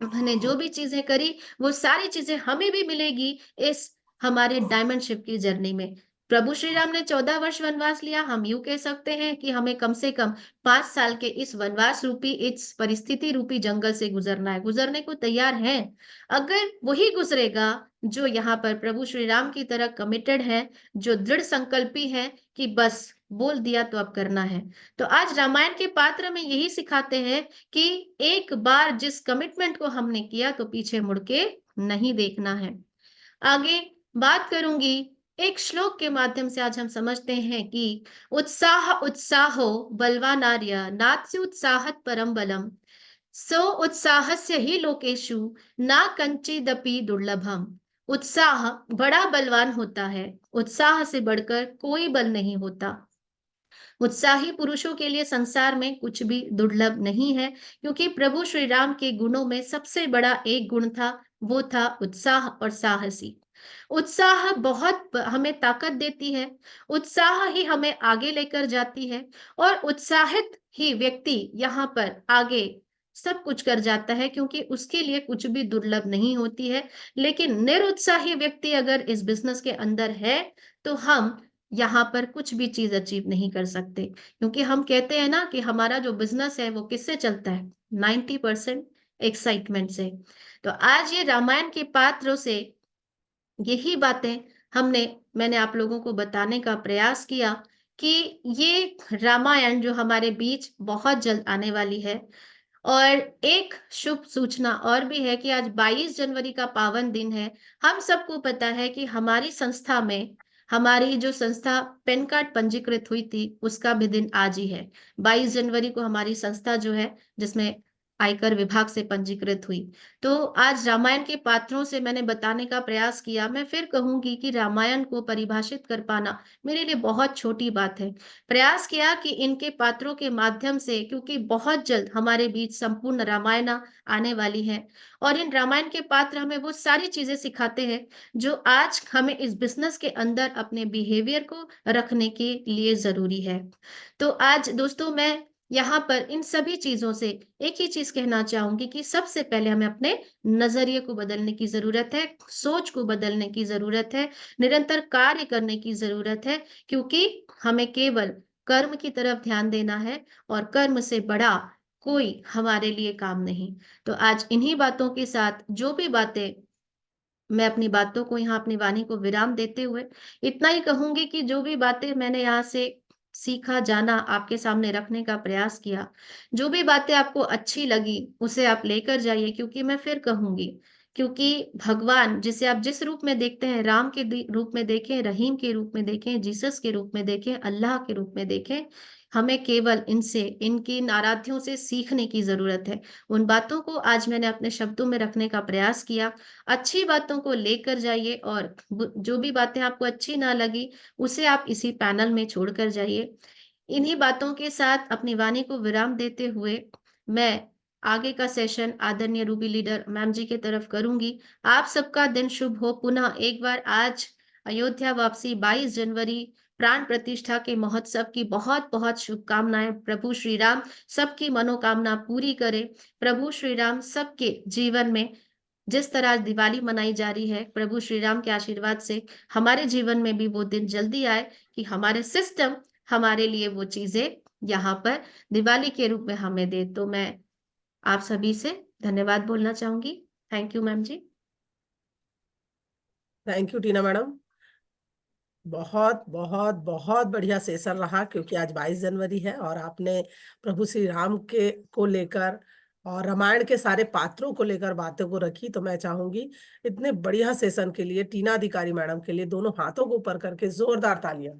उन्होंने जो भी चीजें करी, वो सारी चीजें हमें भी मिलेगी इस हमारे डायमंड शिप की जर्नी में। प्रभु श्री राम ने 14 वर्ष वनवास लिया, हम यूं कह सकते हैं कि हमें कम से कम 5 साल के इस वनवास रूपी, इस परिस्थिति रूपी जंगल से गुजरना है, गुजरने को तैयार हैं। अगर वही गुजरेगा जो यहाँ पर प्रभु श्री राम की तरह कमिटेड है, जो दृढ़ संकल्पी है कि बस बोल दिया तो अब करना है। तो आज रामायण के पात्र में यही सिखाते हैं कि एक बार जिस कमिटमेंट को हमने किया, तो पीछे मुड़ के नहीं देखना है। आगे बात करूंगी, एक श्लोक के माध्यम से आज हम समझते हैं कि उत्साह उत्साहो बलवानार्य नात्सि उत्साहत परम बलम, सो उत्साहस्य ही लोकेशु ना कंचिदपि दुर्लभम। उत्साह बड़ा बलवान होता है, उत्साह से बढ़कर कोई बल नहीं होता। उत्साही पुरुषों के लिए संसार में कुछ भी दुर्लभ नहीं है, क्योंकि प्रभु श्री राम के गुणों में सबसे बड़ा एक गुण था, वो था उत्साह और साहसी। उत्साह बहुत हमें ताकत देती है, उत्साह ही हमें आगे लेकर जाती है, और उत्साहित ही व्यक्ति यहाँ पर आगे सब कुछ कर जाता है, क्योंकि उसके लिए कुछ भी दुर्लभ नहीं होती है। लेकिन निरुत्साही व्यक्ति अगर इस बिजनेस के अंदर है, तो हम यहाँ पर कुछ भी चीज अचीव नहीं कर सकते, क्योंकि हम कहते हैं ना कि हमारा जो बिजनेस है वो किससे चलता है, 90% एक्साइटमेंट से। तो आज ये रामायण के पात्रों से यही बातें मैंने आप लोगों को बताने का प्रयास किया कि ये रामायण जो हमारे बीच बहुत जल्द आने वाली है। और एक शुभ सूचना और भी है कि आज 22 जनवरी का पावन दिन है। हम सबको पता है कि हमारी जो संस्था पैन कार्ड पंजीकृत हुई थी, उसका भी दिन आज ही है। 22 जनवरी को हमारी संस्था जो है, जिसमें आयकर विभाग से पंजीकृत हुई। तो आज रामायण के पात्रों से मैंने बताने का प्रयास किया। मैं फिर कहूंगी कि रामायण को परिभाषित कर पाना मेरे लिए बहुत छोटी बात है। प्रयास किया कि इनके पात्रों के माध्यम से, क्योंकि बहुत जल्द हमारे बीच संपूर्ण रामायण आने वाली है, और इन रामायण के पात्र हमें वो सारी चीजें सिखाते हैं जो आज हमें इस बिजनेस के अंदर अपने बिहेवियर को रखने के लिए जरूरी है। तो आज दोस्तों, मैं यहाँ पर इन सभी चीजों से एक ही चीज कहना चाहूंगी कि सबसे पहले हमें अपने नजरिए को बदलने की जरूरत है, सोच को बदलने की जरूरत है, निरंतर कार्य करने की जरूरत है, क्योंकि हमें केवल कर्म की तरफ ध्यान देना है, और कर्म से बड़ा कोई हमारे लिए काम नहीं। तो आज इन्हीं बातों के साथ जो भी बातें मैं अपनी बातों को यहाँ, अपनी वाणी को विराम देते हुए इतना ही कहूंगी कि जो भी बातें मैंने यहाँ से सीखा, जाना, आपके सामने रखने का प्रयास किया, जो भी बातें आपको अच्छी लगी उसे आप लेकर जाइए, क्योंकि मैं फिर कहूंगी, क्योंकि भगवान जिसे आप जिस रूप में देखते हैं, राम के रूप में देखें, रहीम के रूप में देखें, जीसस के रूप में देखें, अल्लाह के रूप में देखें, हमें केवल इनसे, इनकी आराध्यों से सीखने की जरूरत है। उन बातों को आज मैंने अपने शब्दों में रखने का प्रयास किया। अच्छी बातों को लेकर जाइए, और जो भी बातें आपको अच्छी ना लगी उसे आप इसी पैनल में छोड़कर जाइए। इन्हीं बातों के साथ अपनी वाणी को विराम देते हुए मैं आगे का सेशन आदरणीय रूबी लीडर मैम जी की तरफ करूंगी। आप सबका दिन शुभ हो। पुनः एक बार आज अयोध्या वापसी 22 जनवरी प्राण प्रतिष्ठा के महोत्सव की बहुत बहुत शुभकामनाएं। प्रभु श्री राम सबकी मनोकामना पूरी करे। प्रभु श्री राम सबके जीवन में, जिस तरह आज दिवाली मनाई जा रही है, प्रभु श्री राम के आशीर्वाद से हमारे जीवन में भी वो दिन जल्दी आए कि हमारे सिस्टम हमारे लिए वो चीजें यहाँ पर दिवाली के रूप में हमें दे। तो मैं आप सभी से धन्यवाद बोलना चाहूंगी। Thank you ma'am ji. Thank you Tina madam. बहुत बहुत बहुत बढ़िया सेशन रहा, क्योंकि आज 22 जनवरी है और आपने प्रभु श्री राम के को लेकर और रामायण के सारे पात्रों को लेकर बातों को रखी। तो मैं चाहूंगी इतने बढ़िया सेशन के लिए टीना अधिकारी मैडम के लिए दोनों हाथों को ऊपर करके जोरदार तालियां।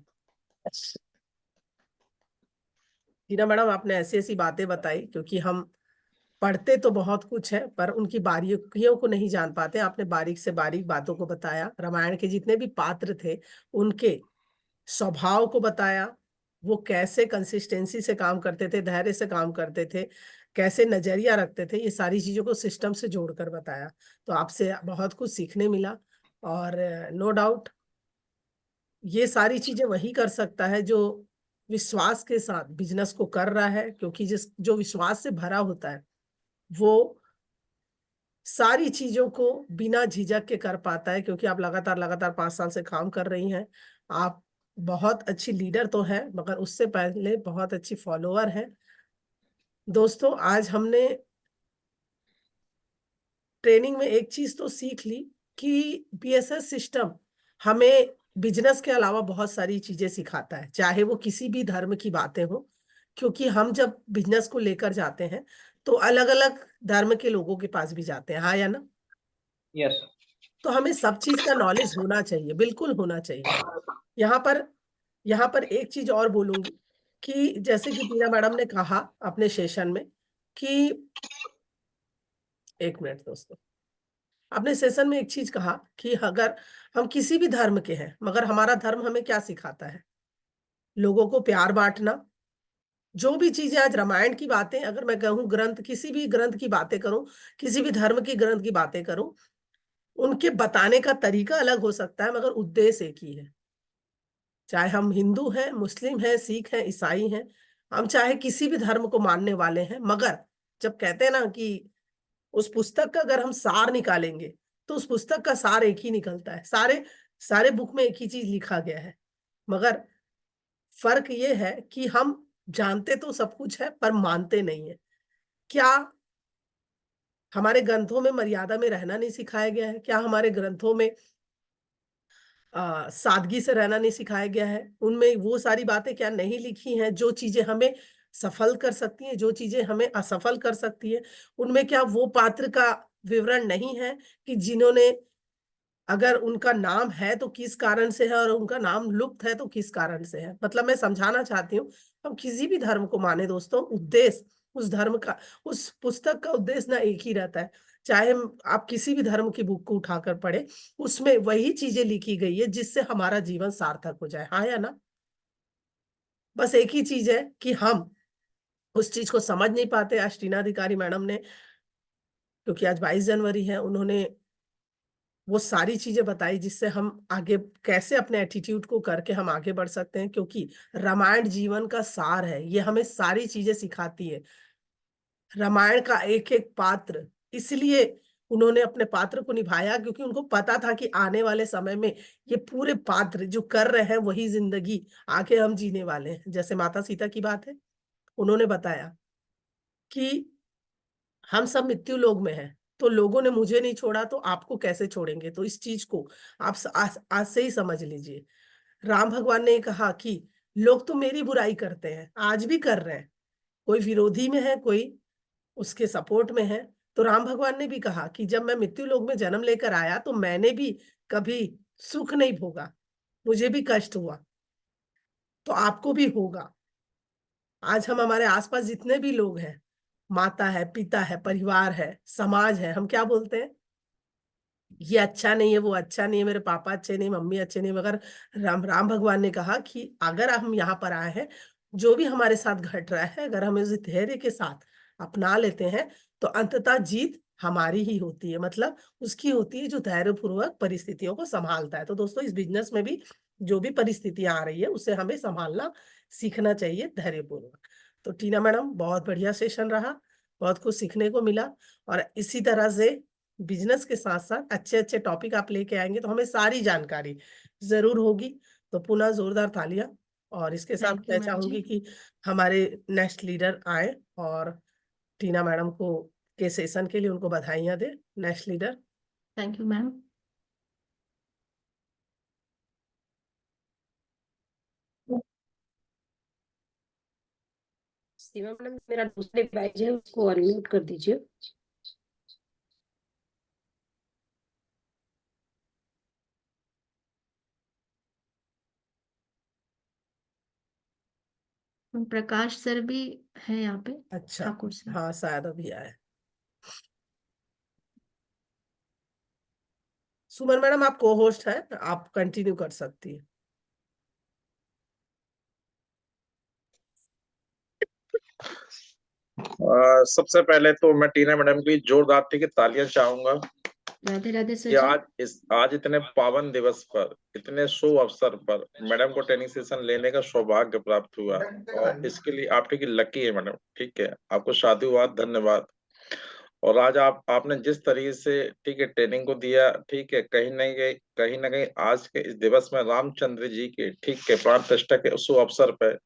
टीना मैडम, आपने ऐसी ऐसी बातें बताई, क्योंकि हम पढ़ते तो बहुत कुछ है पर उनकी बारीकियों को नहीं जान पाते। आपने बारीक से बारीक बातों को बताया, रामायण के जितने भी पात्र थे उनके स्वभाव को बताया, वो कैसे कंसिस्टेंसी से काम करते थे, धैर्य से काम करते थे, कैसे नजरिया रखते थे, ये सारी चीजों को सिस्टम से जोड़कर बताया। तो आपसे बहुत कुछ सीखने मिला। और नो डाउट ये सारी चीजें वही कर सकता है जो विश्वास के साथ बिजनेस को कर रहा है, क्योंकि जो विश्वास से भरा होता है वो सारी चीजों को बिना झिझक के कर पाता है। क्योंकि आप लगातार लगातार 5 साल से काम कर रही हैं। आप बहुत अच्छी लीडर तो है, मगर उससे पहले बहुत अच्छी फॉलोअर है। दोस्तों, आज हमने ट्रेनिंग में एक चीज तो सीख ली कि बीएसएस सिस्टम हमें बिजनेस के अलावा बहुत सारी चीजें सिखाता है, चाहे वो किसी भी धर्म की बातें हो। क्योंकि हम जब बिजनेस को लेकर जाते हैं तो अलग अलग धर्म के लोगों के पास भी जाते हैं, हाँ या ना? यस। तो हमें सब चीज का नॉलेज होना चाहिए, बिल्कुल होना चाहिए। यहाँ पर एक चीज और बोलूंगी कि जैसे कि टीना मैडम ने कहा अपने सेशन में कि, एक मिनट दोस्तों, अपने सेशन में एक चीज कहा कि अगर हम किसी भी धर्म के हैं, मगर हमारा धर्म हमें क्या सिखाता है? लोगों को प्यार बांटना। जो भी चीजें आज रामायण की बातें, अगर मैं कहूँ ग्रंथ, किसी भी ग्रंथ की बातें करूं, किसी भी धर्म की ग्रंथ की बातें करूं, उनके बताने का तरीका अलग हो सकता है, मगर उद्देश्य एक ही है। चाहे हम हिंदू हैं, मुस्लिम हैं, सिख हैं, ईसाई हैं, हम चाहे किसी भी धर्म को मानने वाले हैं, मगर जब कहते हैं ना कि उस पुस्तक का अगर हम सार निकालेंगे तो उस पुस्तक का सार एक ही निकलता है। सारे सारे बुक में एक ही चीज लिखा गया है मगर फर्क ये है कि हम जानते तो सब कुछ है पर मानते नहीं है। क्या हमारे ग्रंथों में मर्यादा में रहना नहीं सिखाया गया है? क्या हमारे ग्रंथों में सादगी से रहना नहीं सिखाया गया है? उनमें वो सारी बातें क्या नहीं लिखी हैं जो चीजें हमें सफल कर सकती हैं, जो चीजें हमें असफल कर सकती है? उनमें क्या वो पात्र का विवरण नहीं है कि जिन्होंने, अगर उनका नाम है तो किस कारण से है और उनका नाम लुप्त है तो किस कारण से है? मतलब मैं समझाना चाहती हूँ, हम किसी भी धर्म को माने दोस्तों, उद्देश्य उस धर्म का, उस पुस्तक का उद्देश्य ना एक ही रहता है। चाहे आप किसी भी धर्म की बुक को उठाकर पढ़े, उसमें वही चीजें लिखी गई है जिससे हमारा जीवन सार्थक हो जाए, हाँ या ना? बस एक ही चीज है कि हम उस चीज को समझ नहीं पाते। आज टीना अधिकारी मैडम ने, क्योंकि आज 22 जनवरी है, उन्होंने वो सारी चीजें बताई जिससे हम आगे कैसे अपने एटीट्यूड को करके हम आगे बढ़ सकते हैं, क्योंकि रामायण जीवन का सार है। ये हमें सारी चीजें सिखाती है। रामायण का एक एक पात्र, इसलिए उन्होंने अपने पात्र को निभाया क्योंकि उनको पता था कि आने वाले समय में ये पूरे पात्र जो कर रहे हैं वही जिंदगी आगे हम जीने वाले हैं। जैसे माता सीता की बात है, उन्होंने बताया कि हम सब मृत्यु लोक में हैं, तो लोगों ने मुझे नहीं छोड़ा तो आपको कैसे छोड़ेंगे? तो इस चीज को आप आज से ही समझ लीजिए। राम भगवान ने कहा कि लोग तो मेरी बुराई करते हैं, आज भी कर रहे हैं, कोई विरोधी में है, कोई उसके सपोर्ट में है। तो राम भगवान ने भी कहा कि जब मैं मृत्यु लोक में जन्म लेकर आया तो मैंने भी कभी सुख नहीं भोगा, मुझे भी कष्ट हुआ, तो आपको भी होगा। आज हम हमारे आसपास जितने भी लोग हैं, माता है, पिता है, परिवार है, समाज है, हम क्या बोलते हैं? ये अच्छा नहीं है, वो अच्छा नहीं है, मेरे पापा अच्छे नहीं, मम्मी अच्छे नहीं। मगर राम भगवान ने कहा कि अगर हम यहाँ पर आए हैं, जो भी हमारे साथ घट रहा है, अगर हम इस धैर्य के साथ अपना लेते हैं तो अंततः जीत हमारी ही होती है। मतलब उसकी होती है जो धैर्य पूर्वक परिस्थितियों को संभालता है। तो दोस्तों, इस बिजनेस में भी जो भी परिस्थितियां आ रही है उसे हमें संभालना सीखना चाहिए धैर्य पूर्वक। तो टीना मैडम, बहुत बढ़िया सेशन रहा, बहुत कुछ सीखने को मिला। और इसी तरह से बिजनेस के साथ साथ अच्छे अच्छे टॉपिक आप लेके आएंगे तो हमें सारी जानकारी जरूर होगी। तो पुनः जोरदार तालियां। और इसके साथ थैंक यू मैं मैम जी। चाहूंगी कि हमारे नेक्स्ट लीडर आए और टीना मैडम को के सेशन के लिए उनको बधाइयां दे। Next leader. Thank you ma'am. Seema madam, मेरा दूसरे डिवाइस है उसको अनम्यूट कर दीजिए। प्रकाश सर भी है यहाँ पे, अच्छा, ठाकुर सर। हाँ शायद अभी आए। सुमन मैडम, आप को होस्ट हैं, आप कंटिन्यू कर सकती है। सबसे पहले तो मैं टीना मैडम की जोरदार की तालियां चाहूंगा राधे राधे सर कि जी। आज इतने पावन दिवस पर, इतने शुभ अवसर पर मैडम को ट्रेनिंग सेशन लेने का सौभाग्य प्राप्त हुआ। और इसके लिए आप ठीक लकी है मैडम, ठीक है, आपको साधुवाद, धन्यवाद। और आज आपने जिस तरीके से ठीक है ट्रेनिंग को दिया, ठीक है, कहीं ना कहीं आज के इस दिवस में रामचंद्र जी के ठीक है प्राण प्रतिष्ठा के शुभ अवसर पर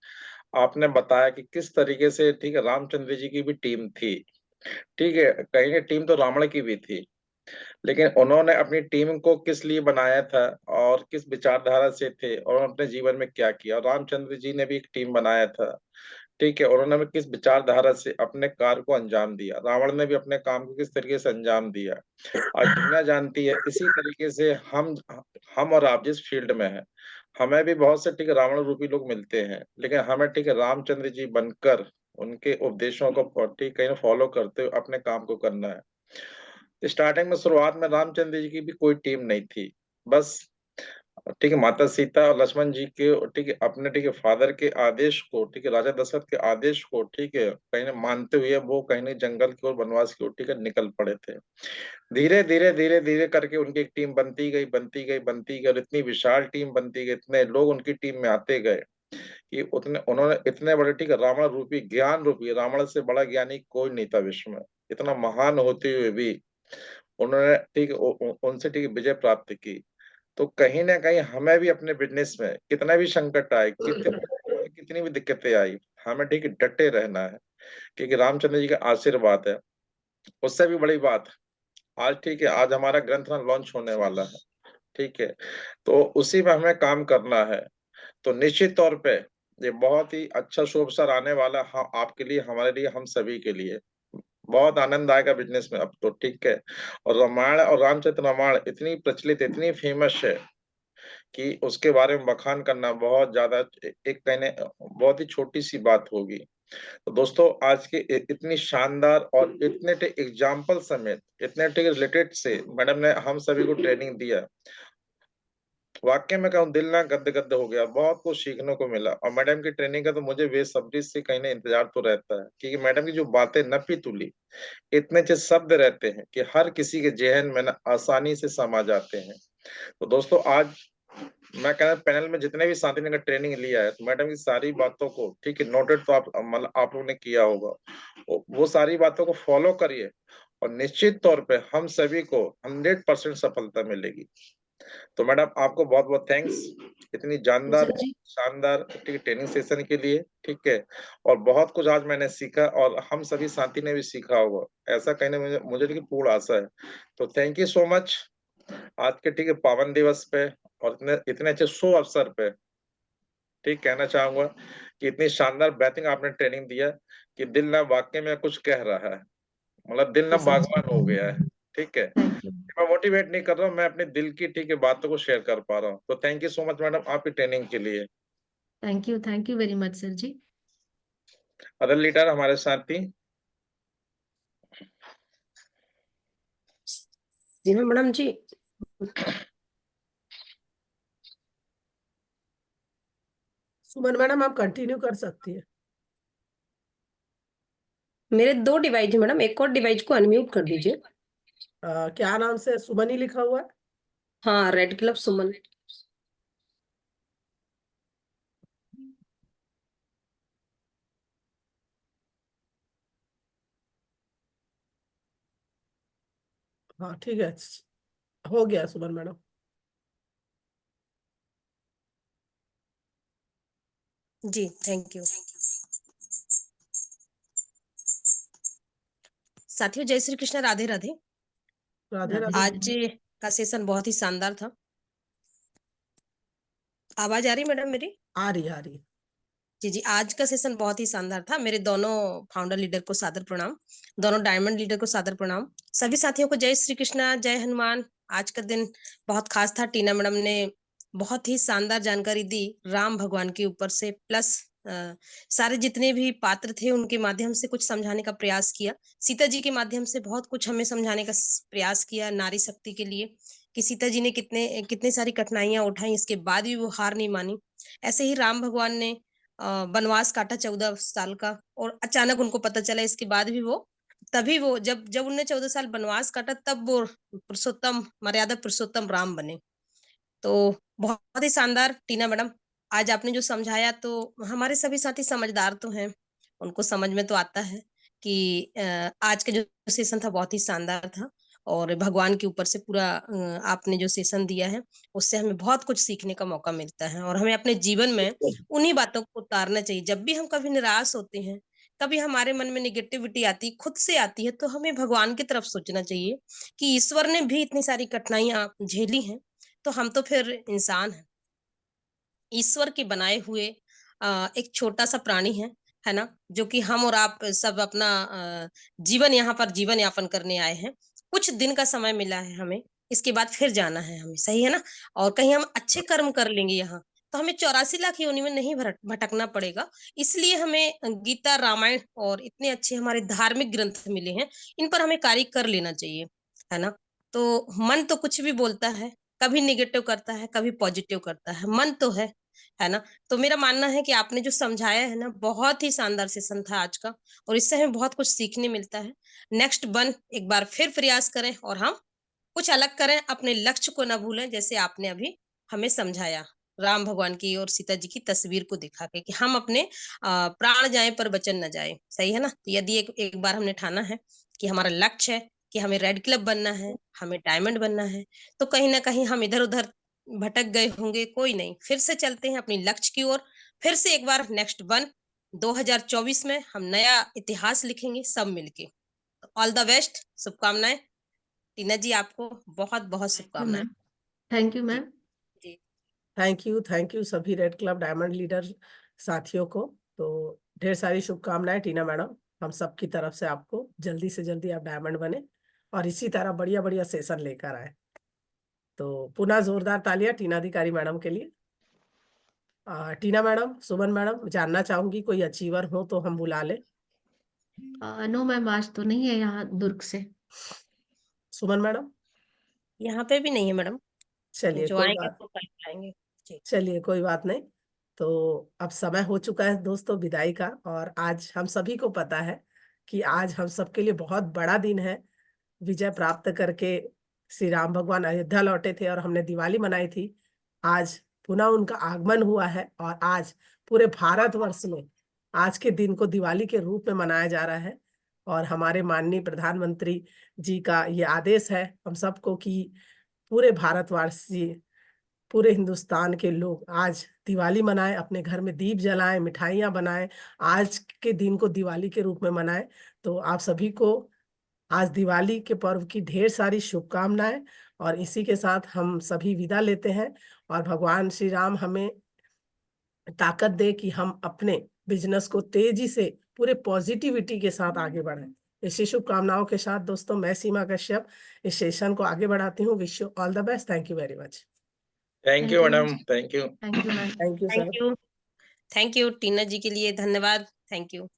आपने बताया कि किस तरीके से ठीक है रामचंद्र जी की भी टीम थी। ठीक है, कहीं टीम तो रावण की भी थी, लेकिन उन्होंने अपनी टीम को किस लिए बनाया था और किस विचारधारा से थे और अपने जीवन में क्या किया। और रामचंद्र जी ने भी एक टीम बनाया था, ठीक है, उन्होंने भी किस विचारधारा से अपने कार्य को अंजाम दिया। रावण ने भी अपने काम को किस तरीके से अंजाम दिया। आज दुनिया जानती है। इसी तरीके से हम और आप जिस फील्ड में हैं, हमें भी बहुत से ठीक है रावण रूपी लोग मिलते हैं, लेकिन हमें ठीक है रामचंद्र जी बनकर उनके उपदेशों को ठीक कहीं फॉलो करते हुए अपने काम को करना है। स्टार्टिंग में, शुरुआत में रामचंद्र जी की भी कोई टीम नहीं थी। बस ठीक है माता सीता और लक्ष्मण जी के ठीक है अपने ठीक है फादर के आदेश को, ठीक है राजा दशरथ के आदेश को ठीक है कहीं ना मानते हुए वो कहीं ना जंगल की ओर, वनवास की ओर ठीक है निकल पड़े थे। धीरे धीरे धीरे धीरे करके उनकी एक टीम बनती गई, बनती गई, बनती गई, और इतनी विशाल टीम बनती गई, इतने लोग उनकी टीम में आते गए कि उतने उन्होंने इतने बड़े ठीक है रावण रूपी, ज्ञान रूपी, रावण से बड़ा ज्ञानी कोई नहीं था विश्व में। इतना महान होते हुए भी उन्होंने ठीक उनसे ठीक विजय प्राप्त की। तो कहीं ना कहीं हमें भी अपने बिजनेस में कितना भी संकट आए, कितनी भी दिक्कतें आई, हमें ठीक है डटे रहना है, क्योंकि रामचंद्र जी का आशीर्वाद है। उससे भी बड़ी बात, आज ठीक है, आज हमारा ग्रंथ लॉन्च होने वाला है, ठीक है, तो उसी में हमें काम करना है। तो निश्चित तौर पे ये बहुत ही अच्छा शुभ अवसर आने वाला, हाँ, आपके लिए, हमारे लिए, हम सभी के लिए बहुत आनंद आएगा बिजनेस में अब तो, ठीक है। और रामायण और रामचरित रामायण इतनी प्रचलित, इतनी फेमस है कि उसके बारे में बखान करना बहुत ज्यादा, एक कहने बहुत ही छोटी सी बात होगी। तो दोस्तों, आज के इतनी शानदार और इतने एग्जाम्पल समेत इतने रिलेटेड से मैडम ने हम सभी को ट्रेनिंग दिया, वाकई में कहूँ दिल ना गद गद हो गया, बहुत कुछ सीखने को मिला। और मैडम की ट्रेनिंग का तो मुझे बेसब्री से कहीं ना इंतजार तो रहता है, क्योंकि मैडम की जो बातें नपी तुली, इतने अच्छे शब्द रहते हैं कि हर किसी के जेहन में ना आसानी से समा जाते हैं। तो दोस्तों, आज मैं कह रहा पैनल में जितने भी साथी ने ट्रेनिंग लिया है, तो मैडम की सारी बातों को, ठीक है, नोटेड तो आप मतलब आप लोगों ने किया होगा, वो सारी बातों को फॉलो करिए और निश्चित तौर पे हम सभी को 100% सफलता मिलेगी। तो मैडम, आपको बहुत बहुत थैंक्स इतनी जानदार सर जी, शानदार ट्रेनिंग सेशन के लिए, ठीक है। और बहुत कुछ आज मैंने सीखा और हम सभी साथी ने भी सीखा होगा, ऐसा कहने में मुझे मुझे पूर्ण आशा है। तो थैंक यू सो मच आज के, ठीक है, पावन दिवस पे और इतने इतने अच्छे शुभ अवसर पे, ठीक, कहना चाहूंगा कि इतनी शानदार बेहतरीन आपने ट्रेनिंग दिया कि दिल ना वाकई में कुछ कह रहा है, मतलब दिल ना जी सर जी, बागवान हो गया है, ठीक है। थैंक यू, मैं मोटिवेट नहीं कर रहा हूँ, मैं अपने दिल की, ठीक है, बातों को शेयर कर पा रहा हूँ। तो thank you so much madam आपकी ट्रेनिंग के लिए। Thank you very much sir ji. Other leader हमारे साथी। जी हाँ मैडम जी। सुमन मैडम, आप कंटिन्यू कर सकती है। मेरे 2 डिवाइस है मैडम, एक और डिवाइस को अनम्यूट कर दीजिए। क्या नाम से सुमन ही लिखा हुआ है? हाँ, रेड क्लब सुमन। हाँ ठीक है, हो गया सुमन मैडम। जी थैंक यू। साथियों, जय श्री कृष्ण, राधे राधे। राधे राधे राधे। आज का सेशन बहुत ही शानदार था। आवाज आ रही मैडम मेरी? आ रही आ रही। जी जी, आज का सेशन बहुत ही शानदार था। मेरे दोनों फाउंडर लीडर को सादर प्रणाम, दोनों डायमंड लीडर को सादर प्रणाम, सभी साथियों को जय श्री कृष्णा, जय हनुमान। आज का दिन बहुत खास था। टीना मैडम ने बहुत ही शानदार जानकारी दी राम भगवान के ऊपर से, प्लस सारे जितने भी पात्र थे उनके माध्यम से कुछ समझाने का प्रयास किया। सीता जी के माध्यम से बहुत कुछ हमें समझाने का प्रयास किया नारी शक्ति के लिए, कि सीता जी ने कितने कितने सारी कठिनाइयां उठाई, इसके बाद भी वो हार नहीं मानी। ऐसे ही राम भगवान ने वनवास काटा 14 साल का, और अचानक उनको पता चला, इसके बाद भी वो, तभी वो जब जब उन्होंने 14 साल वनवास काटा, तब वो पुरुषोत्तम, मर्यादा पुरुषोत्तम राम बने। तो बहुत ही शानदार टीना मैडम, आज आपने जो समझाया, तो हमारे सभी साथी समझदार तो हैं, उनको समझ में तो आता है कि आज का जो सेशन था बहुत ही शानदार था। और भगवान के ऊपर से पूरा आपने जो सेशन दिया है, उससे हमें बहुत कुछ सीखने का मौका मिलता है, और हमें अपने जीवन में उन्हीं बातों को उतारना चाहिए। जब भी हम कभी निराश होते हैं, कभी हमारे मन में निगेटिविटी आती, खुद से आती है, तो हमें भगवान की तरफ सोचना चाहिए कि ईश्वर ने भी इतनी सारी कठिनाइयां झेली हैं, तो हम तो फिर इंसान हैं, ईश्वर के बनाए हुए एक छोटा सा प्राणी है ना, जो कि हम और आप सब अपना जीवन, यहाँ पर जीवन यापन करने आए हैं। कुछ दिन का समय मिला है हमें, इसके बाद फिर जाना है हमें, सही है ना। और कहीं हम अच्छे कर्म कर लेंगे यहाँ, तो हमें 84 लाख योनि में नहीं भटकना पड़ेगा। इसलिए हमें गीता, रामायण और इतने अच्छे हमारे धार्मिक ग्रंथ मिले हैं, इन पर हमें कार्य कर लेना चाहिए, है ना। तो मन तो कुछ भी बोलता है, कभी निगेटिव करता है, कभी पॉजिटिव करता है, मन तो है ना। तो मेरा मानना है कि आपने जो समझाया है ना, बहुत ही शानदार सेशन था आज का, और इससे हमें बहुत कुछ सीखने मिलता है। नेक्स्ट एक बार फिर प्रयास करें और हम कुछ अलग करें, अपने लक्ष्य को ना भूलें, जैसे आपने अभी हमें समझाया राम भगवान की और सीता जी की तस्वीर को दिखा के, कि हम अपने प्राण जाए पर वचन न जाए, सही है ना। तो यदि एक बार हमने ठाना है कि हमारा लक्ष्य है कि हमें रेड क्लब बनना है, हमें डायमंड बनना है, तो कहीं ना कहीं हम इधर उधर भटक गए होंगे, कोई नहीं, फिर से चलते हैं अपनी लक्ष्य की ओर। फिर से एक बार नेक्स्ट 2024 में हम नया इतिहास लिखेंगे सब मिलके। ऑल द बेस्ट, शुभकामनाएं। टीना जी आपको बहुत बहुत शुभकामनाएं। Thank you ma'am. Ji thank you सभी रेड क्लब डायमंड लीडर साथियों को। तो ढेर सारी शुभकामनाएं टीना मैडम, हम सब की तरफ से आपको जल्दी से जल्दी आप डायमंड बने और इसी तरह बढ़िया बढ़िया सेशन लेकर आए। तो पुनः जोरदार तालियां टीना अधिकारी मैडम के लिए। टीना मैडम, सुमन मैडम, जानना चाहूंगी कोई अचीवर हो तो हम बुला ले। नो मैम, आज तो नहीं है यहाँ दुर्ग से। सुमन मैडम, यहाँ पे भी नहीं है मैडम, चलिए जो कोई आएंगे बात तो कल बुलाएंगे। जी चलिए कोई बात नहीं। तो अब समय हो चुका है दोस्तों विदाई का, और आज हम सभी को पता है कि आज हम सबके लिए बहुत बड़ा दिन है। विजय प्राप्त करके श्री राम भगवान अयोध्या लौटे थे और हमने दिवाली मनाई थी। आज पुनः उनका आगमन हुआ है और आज पूरे भारतवर्ष में आज के दिन को दिवाली के रूप में मनाया जा रहा है। और हमारे माननीय प्रधानमंत्री जी का ये आदेश है हम सबको कि पूरे भारतवासी, पूरे हिंदुस्तान के लोग आज दिवाली मनाएं, अपने घर में दीप जलाएं, मिठाइयां बनाएं, आज के दिन को दिवाली के रूप में मनाएं। तो आप सभी को आज दिवाली के पर्व की ढेर सारी शुभकामनाएं, और इसी के साथ हम सभी विदा लेते हैं। और भगवान श्री राम हमें ताकत दे कि हम अपने बिजनेस को तेजी से पूरे पॉजिटिविटी के साथ आगे बढ़ें। इसी शुभकामनाओं के साथ दोस्तों, मैं सीमा कश्यप इस सेशन को आगे बढ़ाती हूँ। Wish you all the best. Thank you very much. Thank you madam, thank you. Thank you ma'am. Thank you sir. Thank you Tina ji के लिए धन्यवाद। Thank you.